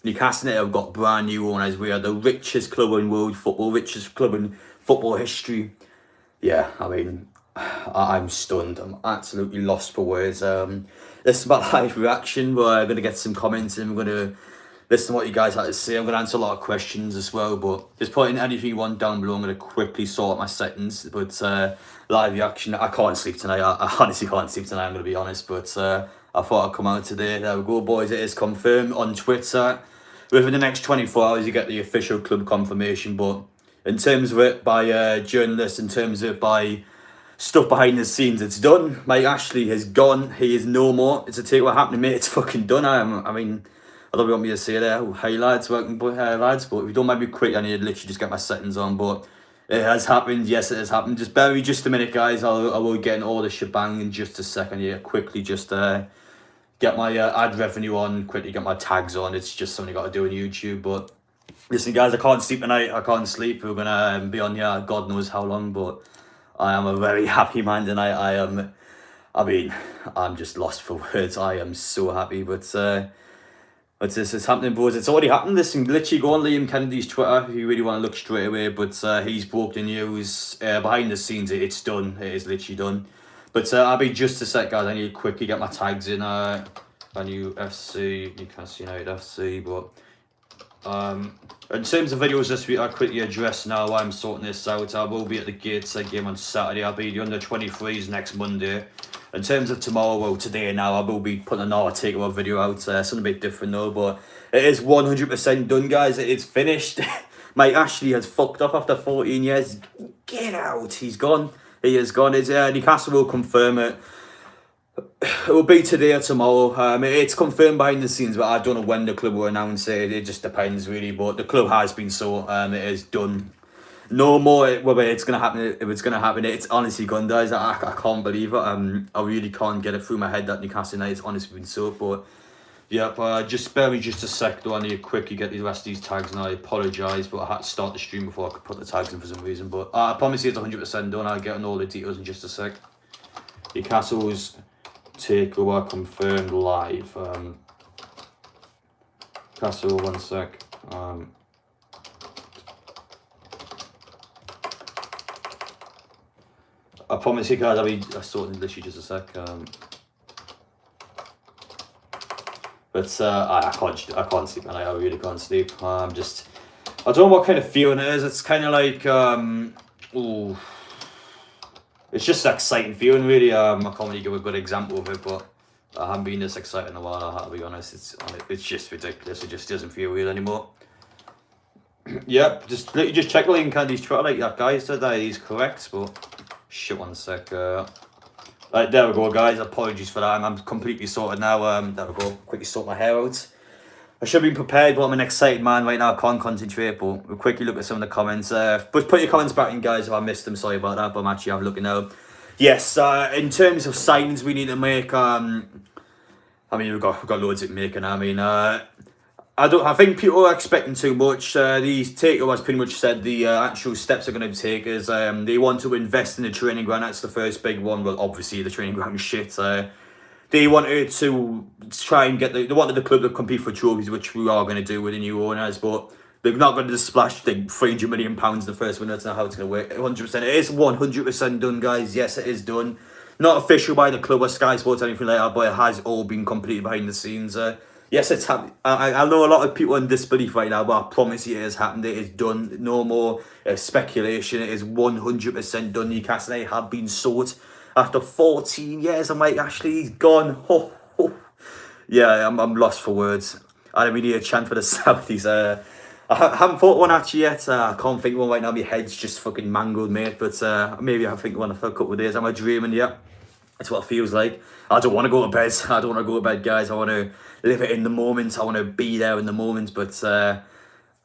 Newcastle have got brand new owners. We are the richest club in world football, richest club in football history. Yeah, I mean, I'm stunned. I'm absolutely lost for words. This is my live reaction. We're going to get some comments and we're going to listen to what you guys had to say. I'm going to answer a lot of questions as well, but just put in anything you want down below. I'm going to quickly sort my settings. But live reaction, I can't sleep tonight. I honestly can't sleep tonight, I'm going to be honest. But I thought I'd come out today. There we go, boys. It is confirmed on Twitter. Within the next 24 hours, you get the official club confirmation. But in terms of it by journalists, in terms of it by stuff behind the scenes, it's done. Mike Ashley has gone. He is no more. It's a take what happened to me. It's fucking done. I mean, I don't want me to say that. Oh, hey lads, welcome, lads. But if you don't mind me quick, I need to literally just get my settings on. But it has happened. Yes, it has happened. Just bear with me just a minute, guys. I will get in all the shebang in just a second here. Quickly, just get my ad revenue on. Quickly get my tags on. It's just something I got to do on YouTube. But listen, guys, I can't sleep tonight. I can't sleep. We're gonna be on here God knows how long. But I am a very happy man tonight. I mean, I'm just lost for words. I am so happy. But this is happening, boys. It's already happened. Listen, literally go on Liam Kennedy's Twitter if you really want to look straight away. But he's broke the news behind the scenes. It's done. It is literally done. But I'll be just a sec, guys. I need to quickly get my tags in. NUFC, Newcastle United FC. But in terms of videos this week, I'll quickly address now why I'm sorting this out. I will be at the Gateshead game on Saturday. I'll be the under-23s next Monday. In terms of tomorrow, well, today now, I will be putting another Takeover video out. Something a bit different though, but it is 100% done, guys. It is finished. Mike Ashley has fucked up after 14 years. Get out. He's gone. He is gone. Newcastle will confirm it. It will be today or tomorrow. It's confirmed behind the scenes, but I don't know when the club will announce it. It just depends, really. But the club has been so. It is done. No more. Whether it's gonna happen, if it's gonna happen, it's honestly gone, guys. I can't believe it. I really can't get it through my head that Newcastle United's honestly been so. But yeah, just bear me just a sec. Though I need to quickly get the rest of these tags, and I apologise, but I had to start the stream before I could put the tags in for some reason. But I promise you, it's 100% done. I'll get on all the details in just a sec. Newcastle's Takeover confirmed live. Newcastle, 1 sec. I promise you guys, I'll sort of literally just a sec. But I can't sleep tonight. I really can't sleep. I don't know what kind of feeling it is. It's kind of like it's just an exciting feeling, really. I can't really give a good example of it, but I haven't been this excited in a while. I have to be honest. It's just ridiculous. It just doesn't feel real anymore. Yep, just check Liam Kennedy's Twitter like that, guys. That he's correct, but. Shit, 1 sec. Right, there we go, guys. Apologies for that. I'm completely sorted now. There we go. Quickly sort my hair out. I should have been prepared, but I'm an excited man right now. I can't concentrate, but we'll quickly look at some of the comments. But put your comments back in, guys, if I missed them. Sorry about that, but I'm actually looking now. Yes, in terms of signings we need to make, I mean, we've got loads of making. I mean, I think people are expecting too much. These Takeovers pretty much said the actual steps they're going to take is they want to invest in the training ground. That's the first big one. Well, obviously the training ground is shit. They wanted to try and they wanted the club to compete for trophies, which we are going to do with the new owners, but they're not going to just splash the £300 million the first window. That's not how it's going to work. 100%. It is 100% done, guys. Yes, it is done. Not official by the club or Sky Sports or anything like that, but it has all been completed behind the scenes. Yes, it's happened. I know a lot of people are in disbelief right now, but I promise you it has happened. It is done. No more speculation. It is 100% done. Newcastle United have been sold after 14 years. I'm like, Ashley, he's gone. Yeah, I'm lost for words. I don't really need a chant for the Southeast. I haven't thought one actually yet. I can't think of one right now. My head's just fucking mangled, mate. But maybe I'll think one for a couple of days. Am I dreaming? Yeah. That's what it feels like. I don't want to go to bed. I don't want to go to bed, guys. I want to live it in the moment. I want to be there in the moment. But, I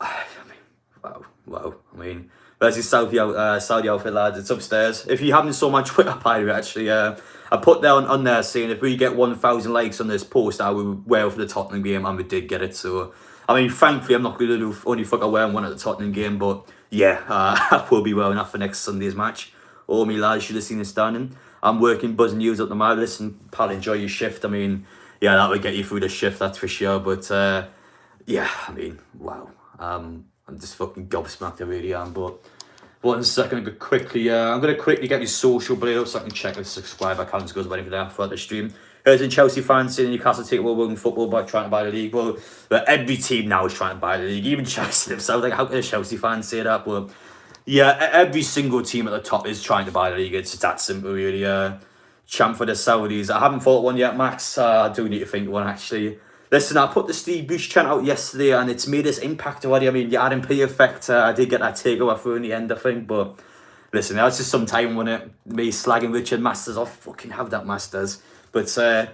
mean, wow. I mean, there's this Saudi outfit, lads. It's upstairs. If you haven't saw my Twitter bio, actually, I put down on there saying if we get 1,000 likes on this post, I will wear for the Tottenham game, and we did get it. So, I mean, thankfully, I'm not going to do only fucking wearing one at the Tottenham game, but yeah, I will be wearing that for next Sunday's match. All me lads should have seen it standing. I'm working, buzzing news up the mile. Listen, pal, enjoy your shift. I mean, yeah, that would get you through the shift, that's for sure. But yeah, I mean, wow. I'm just fucking gobsmacked, I really am. But 1 second, I'm gonna quickly get my social blade up so I can check if subscriber counts goes ready for that for the stream. Here's in Chelsea fans saying Newcastle Takeover world football by trying to buy the league. Well, but every team now is trying to buy the league. Even Chelsea themselves. Like, how can a Chelsea fans say that? But yeah, every single team at the top is trying to buy the league. It's that simple, really. Champ for the Saudis. I haven't thought one yet, Max. I do need to think of one, actually. Listen, I put the Steve Bush chant out yesterday and it's made its impact already. I mean, the RMP effect, I did get that takeover through in the end, I think. But listen, that was just some time when it me slagging Richard Masters off. Fucking have that Masters. But I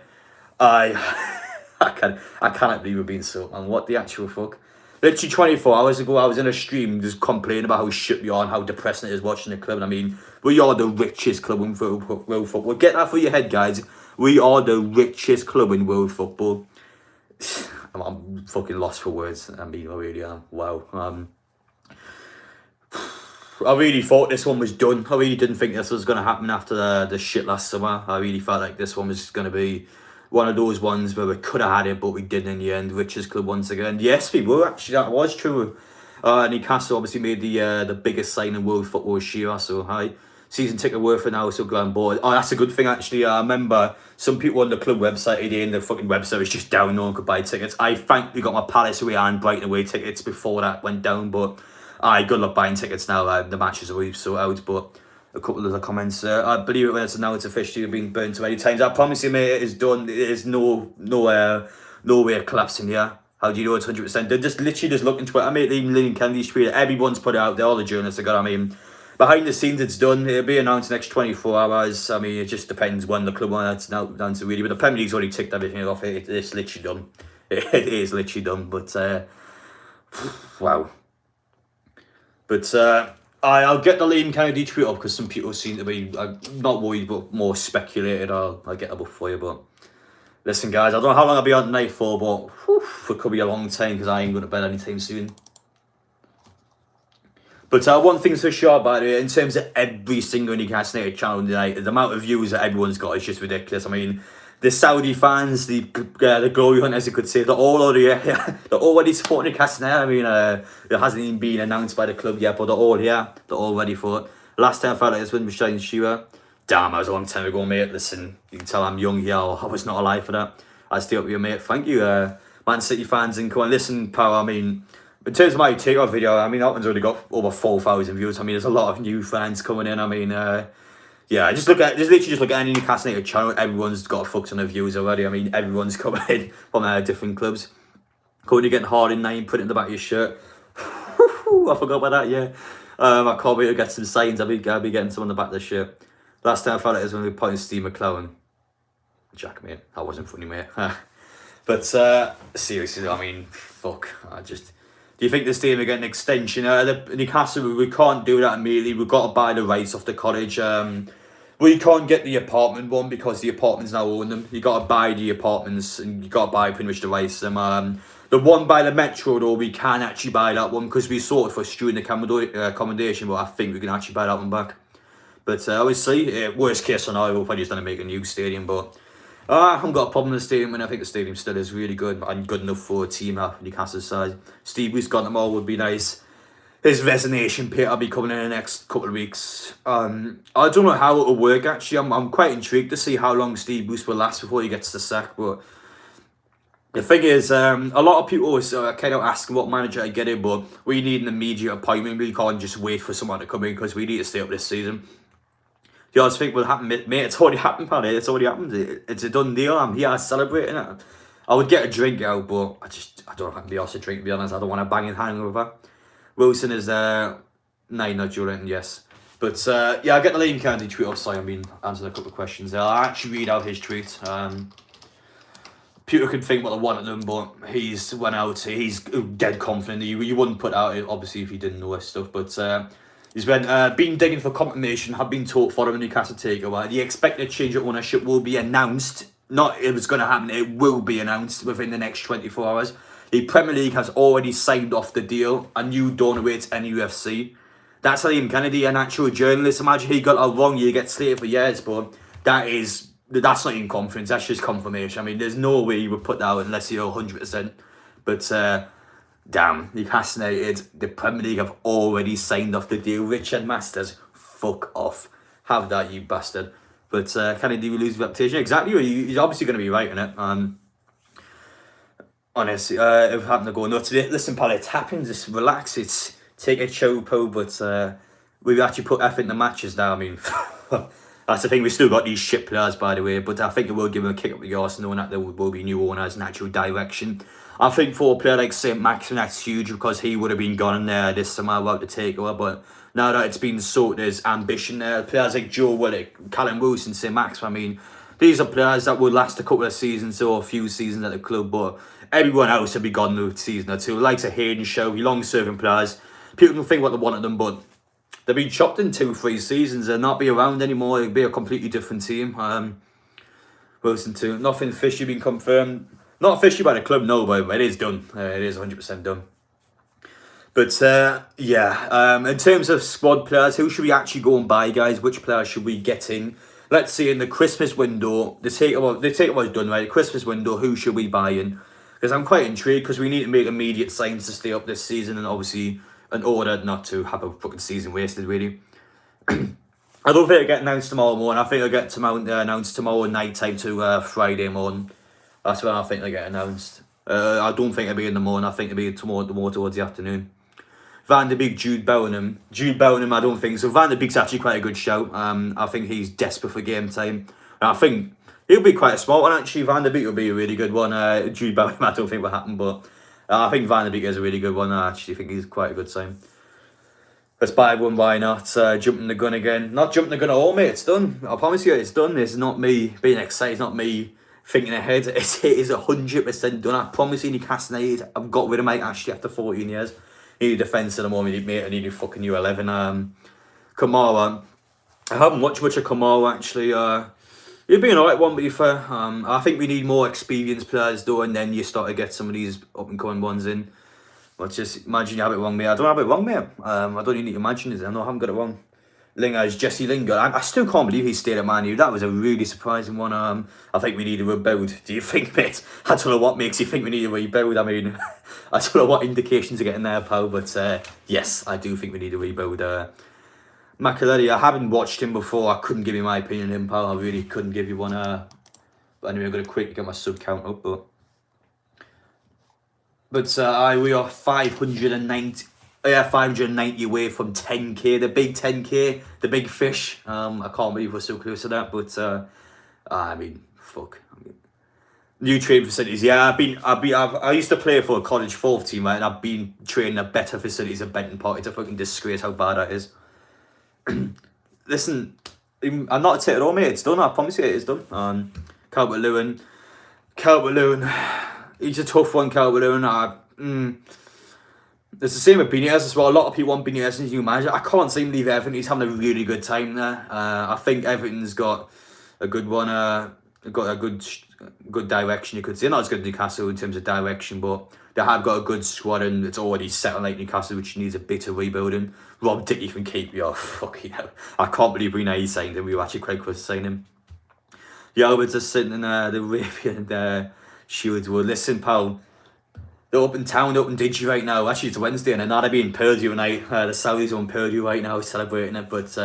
I cannot believe we're being so. And what the actual fuck? Literally 24 hours ago, I was in a stream just complaining about how shit we are and how depressing it is watching the club. And I mean, we are the richest club in world football. Get that through your head, guys. We are the richest club in world football. I'm fucking lost for words. I mean, I really am. Wow. I really thought this one was done. I really didn't think this was going to happen after the shit last summer. I really felt like this one was going to be one of those ones where we could have had it, but we didn't in the end. Richest club once again. Yes, we were, actually. That was true. Newcastle obviously made the biggest sign in world football this year. So, hi. Season ticket worth for now, so glad on board. Oh, that's a good thing, actually. I remember some people on the club website today, and the fucking website was just down. No one could buy tickets. I thankfully got my Palace away and Brighton away tickets before that went down, but good luck buying tickets now. The matches are already sold out, but a couple of the comments. I believe it when it's announced officially been burnt too many times. I promise you, mate, it is done. It is no way of collapsing here. How do you know it's 100%? They're just literally just looking Twitter, mate. Even Lynn Kennedy's tweet. Everyone's put it out there. All the journalists have got. I mean, behind the scenes, it's done. It'll be announced next 24 hours. I mean, it just depends when the club wants now down to really. But the Premier League's already ticked everything off. It's literally done. It is literally done. But wow. But I'll get the Liam Kennedy tweet up because some people seem to be not worried but more speculated. I'll get that up for you. But listen, guys, I don't know how long I'll be on tonight for, but it could be a long time because I ain't going to bed anytime soon. But one thing's for sure, by the way, in terms of every single Newcastle United channel tonight, the amount of views that everyone's got is just ridiculous. I mean, the Saudi fans, the glory hunters, you could say, they're all already supporting Newcastle now. I mean, it hasn't even been announced by the club yet, but they're all here. They're all ready for it. Last time I felt like this was Shane Shearer. Damn, that was a long time ago, mate. Listen, you can tell I'm young here. I was not alive for that. I stay up with you, mate. Thank you, Man City fans. And come on, listen, pal, I mean, in terms of my takeoff video, I mean, that one's already got over 4,000 views. I mean, there's a lot of new fans coming in. I mean, yeah, just literally look at any Newcastle United channel. Everyone's got a fuck ton of views already. I mean, everyone's coming in from different clubs. Currently getting hard in 9, put it in the back of your shirt. I forgot about that, yeah. I can't wait to get some signs. I'll be getting some on the back of the shirt. Last time I felt it was when we were putting Steve McClellan. Jack, mate, that wasn't funny, mate. But seriously, I mean, fuck. Do you think this team are getting an extension? Newcastle, we can't do that immediately. We've got to buy the rights off the college. We can't get the apartment one because the apartments now own them. You got to buy the apartments and you got to buy pretty much the rights to them. The one by the Metro, though, we can actually buy that one because we sorted for student accommodation, but I think we can actually buy that one back. But obviously, worst case scenario, we'll probably just going to make a new stadium. But I haven't got a problem with the stadium, and I think the stadium still is really good and good enough for a team at Newcastle's size. Steve, who's got them all, would be nice. His resignation pit will be coming in the next couple of weeks. I don't know how it'll work, actually. I'm quite intrigued to see how long Steve Bruce will last before he gets the sack. But the thing is, a lot of people are kind of asking what manager I get in, but we need an immediate appointment. We can't just wait for someone to come in because we need to stay up this season. The odds think will happen, mate. It's already happened, pal. It's already happened. It's a done deal. I'm here celebrating it. I would get a drink out, but I don't know if I can be asked to drink, to be honest. I don't want a banging hangover. Wilson is 9 not during, yes. But yeah, I'll get the Liam Kennedy tweet up, so I mean, answer a couple of questions there. I'll actually read out his tweet. People can think what they want of them, but he's went out, he's dead confident. You wouldn't put out, obviously, if you didn't know his stuff, but he's been digging for confirmation, have been taught for him in Newcastle Takeover. The expected change of ownership will be announced. Not if it's going to happen, it will be announced within the next 24 hours. The Premier League has already signed off the deal, and you don't wait NUFC. That's Liam Kennedy, an actual journalist. Imagine he got it wrong, you get slated for years, but that's not even confidence, that's just confirmation. I mean, there's no way you would put that out unless you're 100%. But damn, Newcastle United, the Premier League have already signed off the deal. Richard Masters, fuck off. Have that, you bastard. But can he lose reputation? Exactly. He's obviously going to be right in it. Honestly, if it happened to go nuts, listen, pal, it happens. Just relax. It's take a chill pill, but we've actually put effort in the matches now. I mean, that's the thing. We've still got these shit players, by the way, but I think it will give them a kick up the arse, knowing that there will be new owners, natural direction. I think for a player like St. Maximin, that's huge because he would have been gone in there this summer without the takeover. But now that it's been sorted, there's ambition there. Players like Joe Willock, Callum Wilson, St. Maximin, I mean, these are players that will last a couple of seasons or a few seasons at the club, but everyone else will be gone in a season or two. Likes a Hayden Show, long-serving players. People can think what they want of them, but they've been chopped in 2-3 seasons and not be around anymore. It'll be a completely different team. Wilson too. Nothing fishy been confirmed. Not officially by the club, no, but it is done. It is 100% done. But in terms of squad players, who should we actually go and buy, guys? Which players should we get in? Let's see, in the Christmas window, the takeover is done, right? The Christmas window, who should we buy in? Because I'm quite intrigued, because we need to make immediate signs to stay up this season, and obviously in order not to have a fucking season wasted, really. I don't think it'll get announced tomorrow morning. I think it'll get announced tomorrow night time to Friday morning. That's when I think they'll get announced. I don't think it'll be in the morning. I think it'll be tomorrow towards the afternoon. Van der Beek, Jude Bellingham. I don't think so. Van der Beek's actually quite a good shout. I think he's desperate for game time. And I think he'll be quite a smart one, actually. Van der Beek will be a really good one. Jude Bellingham, I don't think will happen, but I think Van der Beek is a really good one. I actually think he's quite a good sign. Let's buy one, why not? Jumping the gun again. Not jumping the gun at all, mate. It's done. I promise you, it's done. It's not me being excited. It's not me thinking ahead. It is 100% done. I promise you, Newcastle United, I've got rid of Mike Ashley after 14 years. He need a defence at the moment, mate. I need a fucking U11. Kamara. I haven't watched much of Kamara, actually. He'd be an alright one, to be fair. I think we need more experienced players, though, and then you start to get some of these up-and-coming ones in. But just imagine you have it wrong, mate. I don't have it wrong, mate. I don't even need to imagine it. I haven't got it wrong. Lingard, Jesse Lingard. I still can't believe he stayed at Man U. That was a really surprising one. I think we need a rebuild. Do you think, mate? I don't know what makes you think we need a rebuild. I mean, I don't know what indications are getting there, pal. But yes, I do think we need a rebuild. Makelele, I haven't watched him before. I couldn't give you my opinion on him, pal. I really couldn't give you one. But anyway, I'm going to quickly get my sub count up. But we are 590 away from 10k, the big 10k, the big fish. I can't believe we're so close to that, but I mean, fuck. New training facilities. Yeah, I used to play for a college fourth team, right, and I've been training at better facilities at Benton Park. It's a fucking disgrace how bad that is. Listen, I'm not at it at all, mate. It's done. I promise you, it is done. Calvert-Lewin, he's a tough one, Calvert-Lewin. It's the same with Benitez as well. A lot of people want Benitez as new manager. I can't seem to leave Everton. He's having a really good time there. I think Everton's got a good one. Got a good direction, you could say. Not as good as Newcastle in terms of direction, but they have got a good squad and it's already settled like Newcastle, which needs a bit of rebuilding. Rob Dickey can keep you off. Fucking hell. I can't believe we signed him. We were actually quite close to signing him. The Alberts are sitting in the Arabian Shields. Well, listen, pal. They're up in town, up in Digi right now. Actually, it's Wednesday, and they're be in Purdue tonight. The Saudis are in Purdue right now, celebrating it. But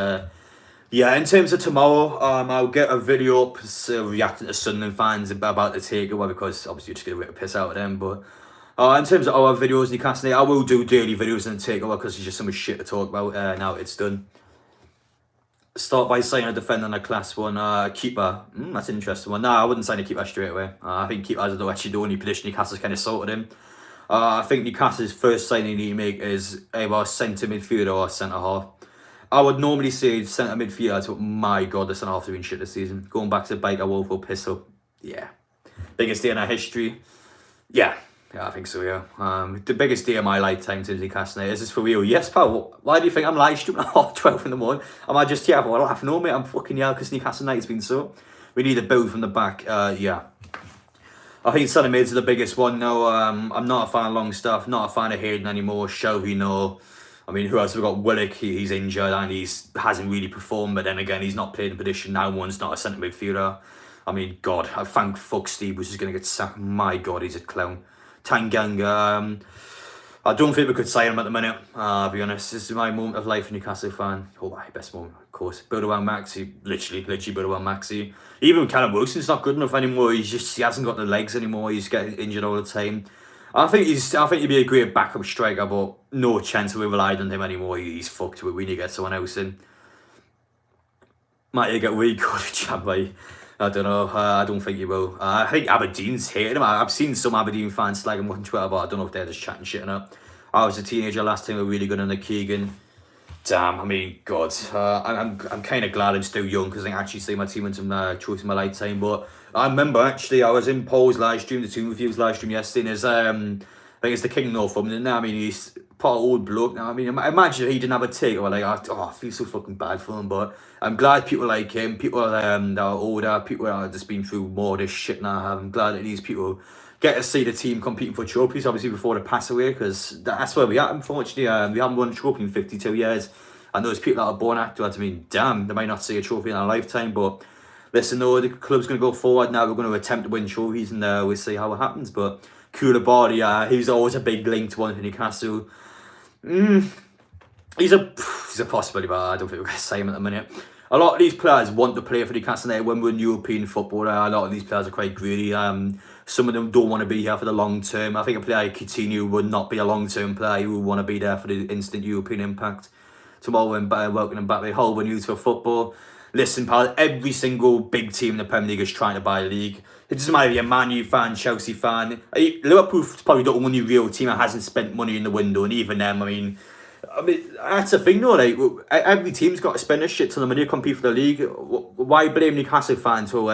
yeah, in terms of tomorrow, I'll get a video up reacting to Sunderland fans about the takeover because obviously you're just going to rip a piss out of them. But in terms of our videos, Newcastle, I will do daily videos on the takeover because it's just so much shit to talk about. Now it's done. Start by signing a defender on a class one. Keeper, that's an interesting one. I wouldn't sign a keeper straight away. I think keepers are actually the only position Newcastle's kind of sorted in. I think Newcastle's first signing they need to make is either a centre midfielder or a centre half. I would normally say centre midfielder, but my god, the centre halves have been shit this season. Going back to Baker, Wolf or Pistol, yeah. Biggest day in our history, yeah, I think so, yeah. The biggest day of my lifetime to Newcastle. Is this for real? Yes, pal. Why do you think I'm live streaming at 12 in the morning? Am I just here for a laugh? No, mate, I'm fucking here because Newcastle United's been so. We need a build from the back, yeah. I think centre mids are the biggest one now. I'm not a fan of Longstaff, not a fan of Hayden anymore. Shelby, no. I mean, who else? We've got Willock, he's injured and hasn't really performed, but then again, he's not playing in position now. One's not a centre midfielder. I mean, God, I thank fuck Steve was just going to get sacked. My God, he's a clown. Tanganga. I don't think we could sign him at the minute, I'll be honest. This is my moment of life, Newcastle fan. Oh, my best moment, of course. Build around Maxi, literally build around Maxi. Even Callum Wilson's not good enough anymore. He hasn't got the legs anymore. He's getting injured all the time. I think he'd be a great backup striker, but no chance we relied on him anymore. He's fucked. We need to get someone else in. Might he get weak or Chamberlain? I don't know. I don't think he will. I think Aberdeen's hating him. I've seen some Aberdeen fans slag him on Twitter, but I don't know if they're just chatting shit up. I was a teenager last time. We were really good on the Keegan. Damn, I mean, God. I'm kind of glad I'm still young because I can actually see my team in some choice in my lifetime. But I remember actually I was in Paul's live stream, the Team Reviews live stream yesterday, and his, I think it's the King Northumberland now. I mean, he's part old bloke now. I mean, imagine he didn't have a takeover. Like, I feel so fucking bad for him. But I'm glad people like him, people that are older, people that have just been through more of this shit now. I'm glad that these people get to see the team competing for trophies, obviously, before they pass away, because that's where we are, unfortunately. We haven't won a trophy in 52 years. And those people that are born afterwards, I mean, damn, they might not see a trophy in their lifetime, but listen, though, the club's going to go forward now. We're going to attempt to win trophies, and we'll see how it happens. But Koulibaly, he's always a big link to one for Newcastle. He's a possibility, but I don't think we're going to say him at the minute. A lot of these players want to play for Newcastle United when we're in European football. A lot of these players are quite greedy. Some of them don't want to be here for the long term. I think a player like Coutinho would not be a long-term player. He would want to be there for the instant European impact. Tomorrow, when welcoming back the whole news for football. Listen, pal, every single big team in the Premier League is trying to buy the league. It doesn't matter if you're a Man U fan, Chelsea fan. Liverpool's probably the only real team that hasn't spent money in the window, and even them, I mean, that's the thing though, like, every team's got to spend a shit ton of money to compete for the league. Why blame Newcastle fans for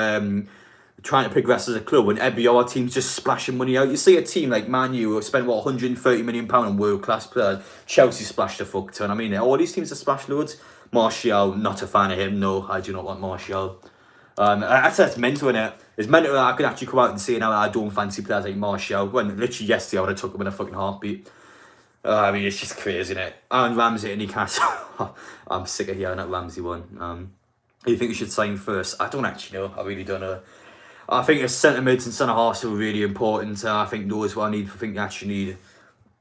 trying to progress as a club when every other team's just splashing money out? You see a team like Man U who spent, what, £130 million on world-class players. Chelsea splashed a fuck ton. I mean, all these teams have splashed loads. Martial, not a fan of him. No, I do not want Martial. That's mental, innit? It's mental that I could actually come out and say now that I don't fancy players like Martial, when literally yesterday I would have took him in a fucking heartbeat. I mean, it's just crazy, innit? And Ramsey at Newcastle. I'm sick of hearing that Ramsey one. You think we should sign first? I don't actually know. I really don't know. I think the centre mids and centre halves are really important. I think those what I need. I think you actually need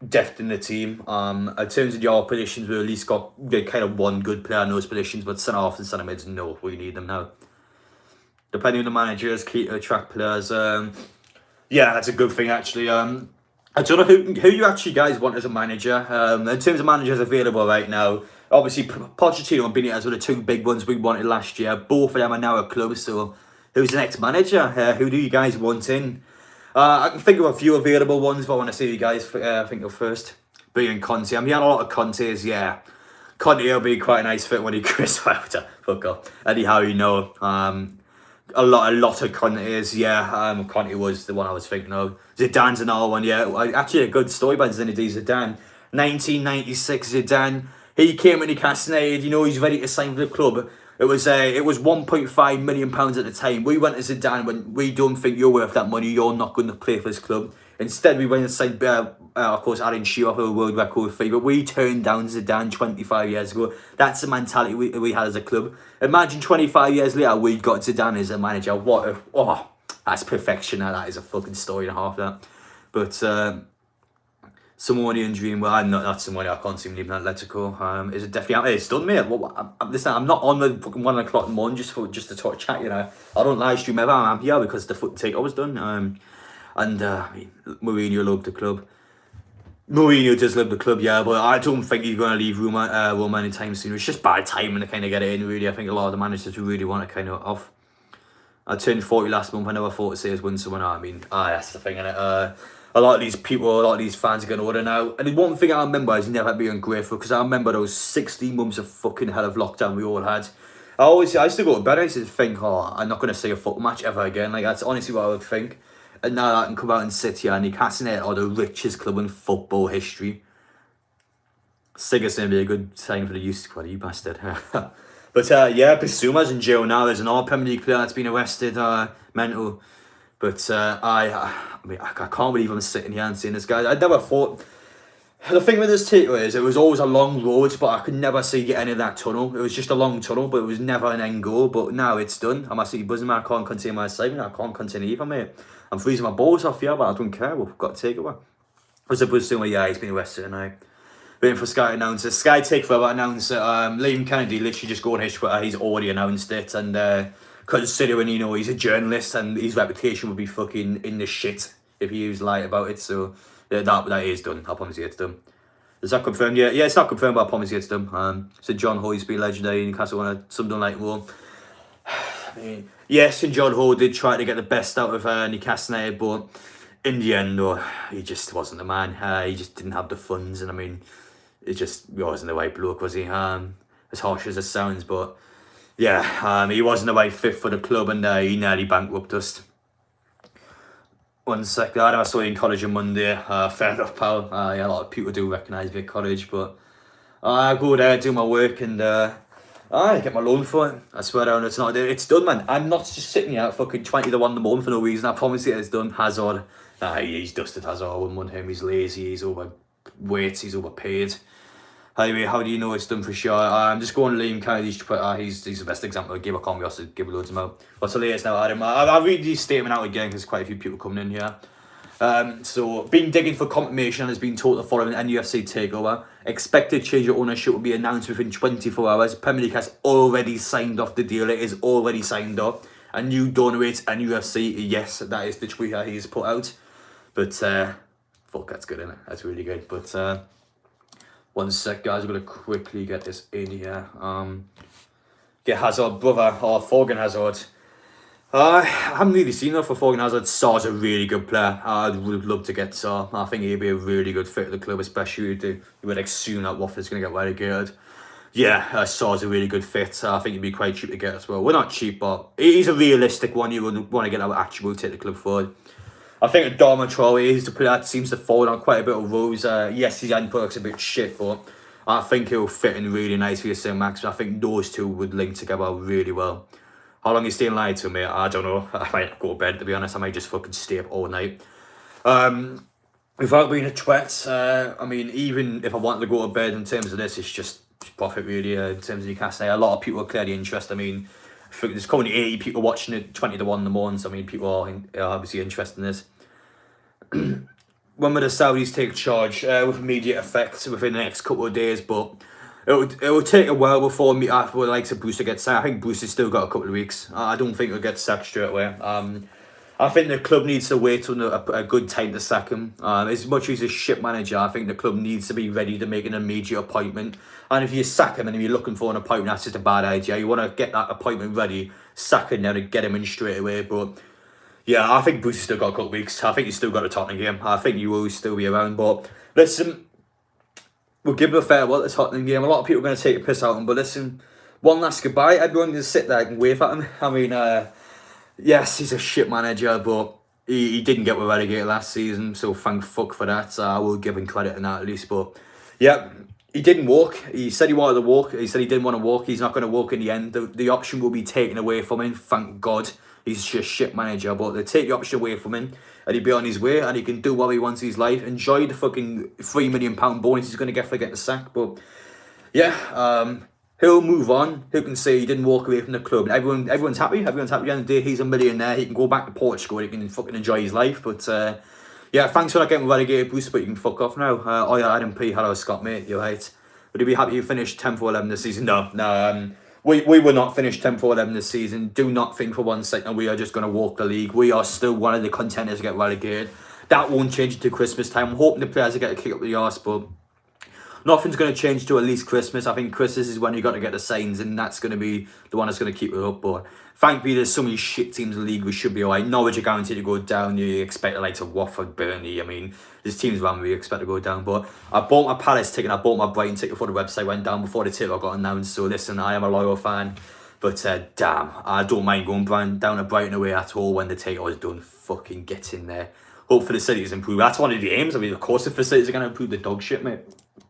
depth in the team. In terms of your positions, we've at least got kind of one good player in those positions, but centre half and centre mids, no, we need them now. Depending on the managers, key to attract players. Yeah, that's a good thing actually. I don't know who you actually guys want as a manager. In terms of managers available right now, obviously Pochettino and Benitez were the two big ones we wanted last year. Both of them are now at clubs, so who's the next manager? Who do you guys want in? I can think of a few available ones, but I want to see you guys think of first. Being Conte. I'm hearing a lot of Contes, yeah. Conte will be quite a nice fit when he Chris Wilder. Fuck off. Anyhow, you know. A lot of Contes, yeah. Conte was the one I was thinking of. Zidane's another one, yeah. Actually, a good story by Zinedine Zidane. 1996, Zidane. He came to Newcastle United, you know, he's ready to sign for the club. It was £1.5 million at the time. We went to Zidane when we don't think you're worth that money, you're not going to play for this club. Instead, we went and signed, of course, Alan Shearer for a world record fee, but we turned down Zidane 25 years ago. That's the mentality we had as a club. Imagine 25 years later, we got Zidane as a manager. That's perfection. That is a fucking story and a half, that. But Simone dream, well, I'm not Simone, I can't see him leaving Atletico. Is it definitely, it's done, mate. Listen, I'm not on the fucking 1 o'clock in the morning just to talk chat, you know. I don't live stream ever, I'm here because the fucking takeover's done. I mean, Mourinho loved the club. Mourinho does love the club, yeah, but I don't think he's going to leave Roma anytime soon. It's just bad timing to kind of get it in, really. I think a lot of the managers who really want to kind of off. I turned 40 last month. I never thought to say as win someone. I mean, that's the thing, innit? A lot of these people, a lot of these fans are getting older now. And the one thing I remember is never being grateful, because I remember those 16 months of fucking hell of lockdown we all had. I used to go to bed, I used to think, I'm not going to see a football match ever again. Like, that's honestly what I would think. And now I can come out and sit here and Newcastle United are the richest club in football history. Sigurd's going to be a good sign for the youth squad, you bastard. But yeah, Bissouma's in jail now. There's another Premier League player that's been arrested, mental. But I mean, I can't believe I'm sitting here and seeing this guy. I never thought... The thing with this takeover is it was always a long road, but I could never see get any of that tunnel. It was just a long tunnel, but it was never an end goal. But now it's done. I'm absolutely buzzing, man. I can't contain my excitement. I can't contain either, mate. I'm freezing my balls off here, but I don't care. We've got to take over. Was it Bruce doing? Yeah, he's been arrested tonight. Waiting for Sky to announce it. Sky Takeover announced that Liam Kennedy literally just go on his Twitter. He's already announced it, and considering he's a journalist and his reputation would be fucking in the shit if he was lying about it. So yeah, that is done. I promise you it's done. Is that confirmed? Yeah, it's not confirmed, but I promise you it's done. So John Hoy's been legendary in Newcastle wanted something like more. I mean, yes, and John Hoy did try to get the best out of Newcastle United, but in the end, though, he just wasn't the man. He just didn't have the funds, and I mean, he wasn't the right bloke, was he? As harsh as it sounds, but yeah, he wasn't the right fit for the club, and he nearly bankrupted us. 1 sec, I saw you in college on Monday. Fair enough, pal. Yeah, a lot of people do recognise me at college, but I go there, do my work, and I get my loan for it. I swear down, it's done, man. I'm not just sitting here at fucking 20 to 1 in the morning for no reason. I promise you it's done. Hazard, he's dusted. Hazard, I wouldn't want him. He's lazy, he's overweight, he's overpaid. Anyway, how do you know it's done for sure? I'm just going Liam Kennedy's Twitter. He's the best example of give. I can't be asked to give loads of them out. What's the latest now, Adam? I'll read this statement out again because quite a few people coming in here. So, been digging for confirmation and has been told the following NUFC takeover. Expected change of ownership will be announced within 24 hours. Premier League has already signed off the deal. It is already signed off. A new donor rates NUFC. Yes, that is the tweet he's put out. But, fuck, that's good, isn't it? That's really good. But, 1 sec, guys. I'm going to quickly get this in here. Get Hazard, brother, or Thorgan Hazard. I haven't really seen enough for Thorgan Hazard. Sar's a really good player. I would love to get Sar. I think he'd be a really good fit for the club, especially you would assume that Watford's going to get relegated. Yeah, Sar's a really good fit. I think he'd be quite cheap to get as well. We're not cheap, but he's a realistic one. You would want to get our actual take the club forward. I think Adama Traore is the player that seems to fall on quite a bit of rows. Yes, his end product's a bit shit, but I think he'll fit in really nice for your St. Max. I think those two would link together really well. How long is staying live to me? I don't know. I might go to bed, to be honest. I might just fucking stay up all night. Without being a twat, I mean, even if I wanted to go to bed in terms of this, it's just profit really in terms of Newcastle. A lot of people are clearly interested. I mean, there's currently 80 people watching it, 20 to 1 in the morning. So, I mean, people are obviously interested in this. When will the Saudis take charge with immediate effect within the next couple of days? But it will take a while before after the likes of Brewster gets sacked. I think Brewster's still got a couple of weeks. I don't think he'll get sacked straight away. I think the club needs to wait till a good time to sack him. As much as he's a shit manager, I think the club needs to be ready to make an immediate appointment. And if you sack him and you're looking for an appointment, that's just a bad idea. You want to get that appointment ready, sack him now and get him in straight away. But yeah, I think Brewster's still got a couple of weeks. I think he's still got a Tottenham game. I think he will still be around. But listen, we'll give him a farewell at the Tottenham game. A lot of people are going to take a piss out of him. But listen, one last goodbye. Everyone can sit there and wave at him. I mean, yes, he's a shit manager, but he didn't get relegated last season, so thank fuck for that. I will give him credit in that at least. But yeah, he didn't walk. He said he wanted to walk. He said he didn't want to walk. He's not going to walk in the end. The option will be taken away from him. Thank God. He's just shit manager, but they take the option away from him, and he'll be on his way, and he can do what he wants in his life. Enjoy the fucking £3 million bonus he's going to get for getting the sack. But yeah, he'll move on. Who can say he didn't walk away from the club? And everyone's happy. Everyone's happy. At the end of the day, he's a millionaire. He can go back to Portugal. He can fucking enjoy his life. But yeah, thanks for not getting relegated, Bruce. But you can fuck off now. Oh yeah, Adam P. Hello, Scott, mate. You're right. Would you be happy you finished 10th or 11th this season? No. We will not finish 10th or 11th this season. Do not think for 1 second we are just going to walk the league. We are still one of the contenders to get relegated. That won't change until Christmas time. I'm hoping the players will get a kick up the arse, but nothing's going to change till at least Christmas. I think Christmas is when you got to get the signs, and that's going to be the one that's going to keep it up. But thankfully, there's so many shit teams in the league. We should be alright. Norwich are guaranteed to go down. You expect the likes of Watford, Burnley. I mean, there's teams around we expect to go down. But I bought my Palace ticket. I bought my Brighton ticket before the website went down, before the ticket got announced. So listen, I am a loyal fan. But damn, I don't mind going down to Brighton away at all when the takeover is done. Fucking get in there. Hope for the cities improve. That's one of the aims. I mean, of course, the facilities are going to improve the dog shit, mate.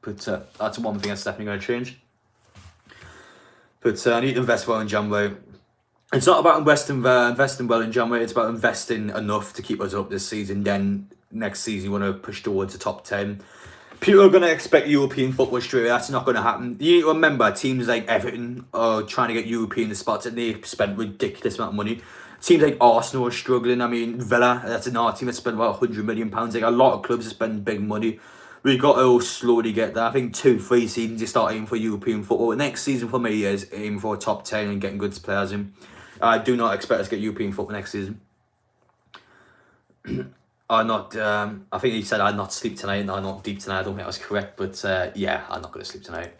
But that's one thing that's definitely going to change. But I need to invest well in January. It's not about investing well in January. It's about investing enough to keep us up this season. Then next season, you want to push towards the top 10. People are going to expect European football straight away. That's not going to happen. You need to remember, teams like Everton are trying to get European spots, and they spent ridiculous amount of money. Teams like Arsenal are struggling. I mean, Villa, that's another team that spent about £100 million. Like, a lot of clubs are spending big money. We've got to slowly get there. I think 2-3 seasons you start aiming for European football. Next season for me is aiming for a top 10 and getting good players in. I do not expect us to get European football next season. I think he said I'd not sleep tonight and I'm not deep tonight. I don't think that was correct, but yeah, I'm not going to sleep tonight.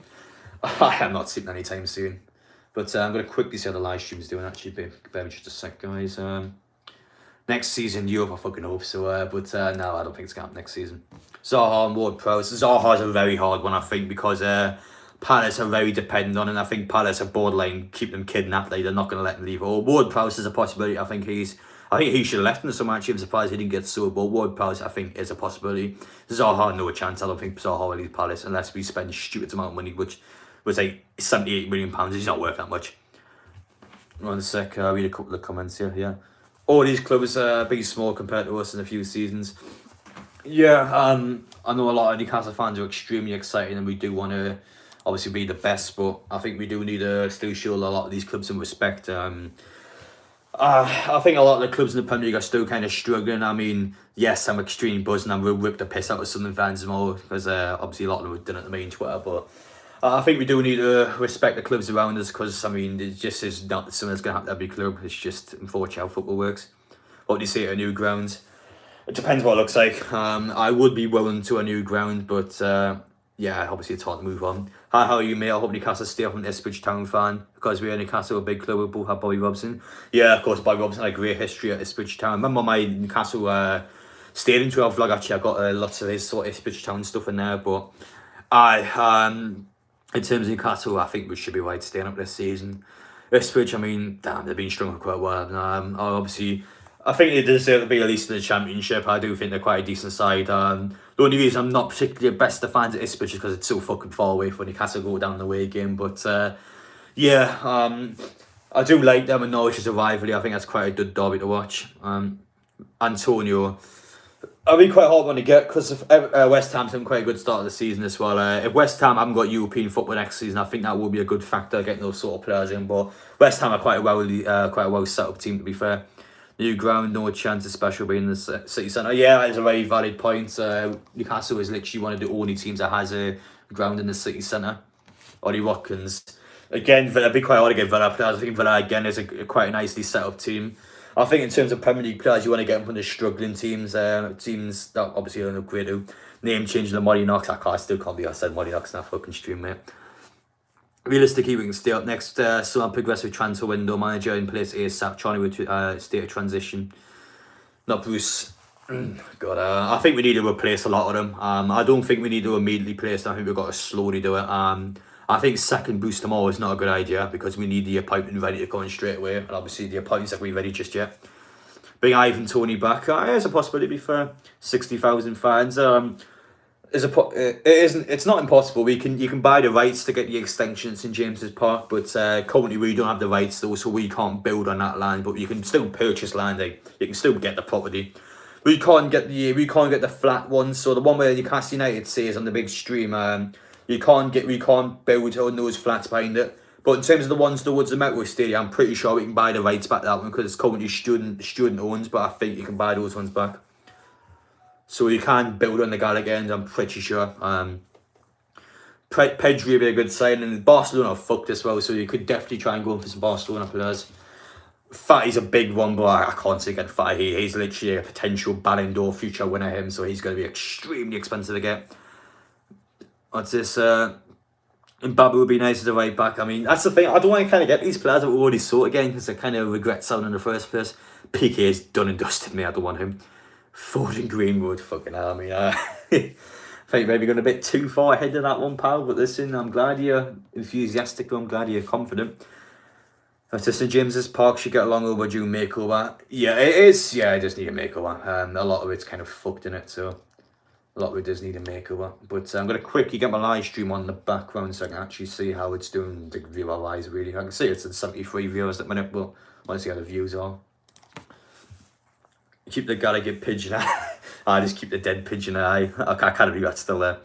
I am not sleeping anytime soon. But I'm going to quickly see how the live stream's doing, actually. Bear with me just a sec, guys. Next season, Europe, I fucking hope so. But no, I don't think it's going to happen next season. Zaha and Ward-Prowse. Zaha's a very hard one, I think, because Palace are very dependent on, and I think Palace are borderline keep them kidnapped. Like, they're not going to let him leave. Or Ward-Prowse is a possibility. I think he should have left in the summer. Actually, I'm surprised he didn't get sued. But Ward-Prowse, I think, is a possibility. Zaha, no chance. I don't think Zaha will leave Palace unless we spend a stupid amount of money, which was like £78 million. He's not worth that much. One sec, I'll read a couple of comments here. Yeah, all these clubs are big, small compared to us in a few seasons. Yeah, I know a lot of Newcastle fans are extremely excited, and we do want to obviously be the best, but I think we do need to still show a lot of these clubs some respect. I think a lot of the clubs in the Premier League are still kind of struggling. I mean, yes, I'm extremely buzzing and we'll rip the piss out of Sunderland fans more, because obviously a lot of them have done it to me on Twitter, but I think we do need to respect the clubs around us, because, I mean, it just is not something that's going to happen to every club. It's just, unfortunately, how football works. What do you say at a new ground? It depends what it looks like. I would be willing to a new ground, but yeah, obviously it's hard to move on. Hi, how are you, mate? I hope Newcastle stay up. I'm an Ipswich Town fan, because we're Newcastle, a big club. We both have Bobby Robson. Yeah, of course, Bobby Robson had a great history at Ipswich Town. I remember my Newcastle stadium tour vlog, actually, I got lots of his sort of Ipswich Town stuff in there, but in terms of Newcastle, I think we should be right staying up this season. Ipswich, I mean, damn, they've been strong for quite a while. Obviously, I think they deserve to be at least in the Championship. I do think they're quite a decent side. The only reason I'm not particularly the best of fans at Ipswich is because it's so fucking far away for Newcastle to go down the away game. But yeah, I do like them, and Norwich is a rivalry. I think that's quite a good derby to watch. Antonio, I'll be quite hard one to get, because West Ham's having quite a good start of the season as well. If West Ham haven't got European football next season, I think that will be a good factor, getting those sort of players in. But West Ham are quite a well set up team, to be fair. New ground, no chance, especially being in the city centre. Yeah, that is a very valid point. Newcastle is literally one of the only teams that has a ground in the city centre. Ollie Watkins. Again, it'd be quite hard to get Villa players. I think Villa, again, is quite a nicely set up team. I think in terms of Premier League players, you want to get them from the struggling teams. Teams that obviously don't look great to. Name changing the Molly Knox. I still can't believe I said Molly Knox in that fucking stream, mate. Realistically, we can stay up next. Some progressive transfer window, manager in place ASAP. Charlie with state of transition. Not Bruce. God, I think we need to replace a lot of them. I don't think we need to immediately replace them. I think we've got to slowly do it. I think second boost tomorrow is not a good idea, because we need the appointment ready to go in straight away, and obviously the appointments aren't ready just yet. Bring Ivan Toney back. It's a possibility, to be fair. 60,000 fans. It's not impossible. You can buy the rights to get the extension at St James's Park, but currently we don't have the rights though, so we can't build on that land. But you can still purchase land. You can still get the property. We can't get the flat one. So the one where Newcastle United says on the big stream, we can't build on those flats behind it. But in terms of the ones towards the Metro Stadium, I'm pretty sure we can buy the rights back to that one, because it's currently student owns. But I think you can buy those ones back. So you can build on the Gallagher end, I'm pretty sure. Pedri would be a good sign, and Barcelona are fucked as well, so you could definitely try and go in for some Barcelona players. Fatty's a big one, but I can't say get Fatty. He's literally a potential Ballon d'Or future winner, him, so he's going to be extremely expensive to get. What's this? Mbappe would be nice as a right back. I mean, that's the thing. I don't want to kind of get these players that we already saw again, because I kind of regret selling in the first place. PK is done and dusted me. I don't want him. Ford and Greenwood, fucking hell. I mean, I think maybe going a bit too far ahead of that one, pal. But listen, I'm glad you're enthusiastic. I'm glad you're confident. After St James's Park should get a long overdue makeover. Yeah, it is. Yeah, it does need a makeover. A lot of it's kind of fucked in it, so a lot of it does need a makeover. But I'm going to quickly get my live stream on the background so I can actually see how it's doing the viewer-wise, really. I can see it's at 73 viewers at the minute, but I want to see how the views are. Keep the Gallagher pigeon eye. I just keep the dead pigeon eye. I can't believe that's still there.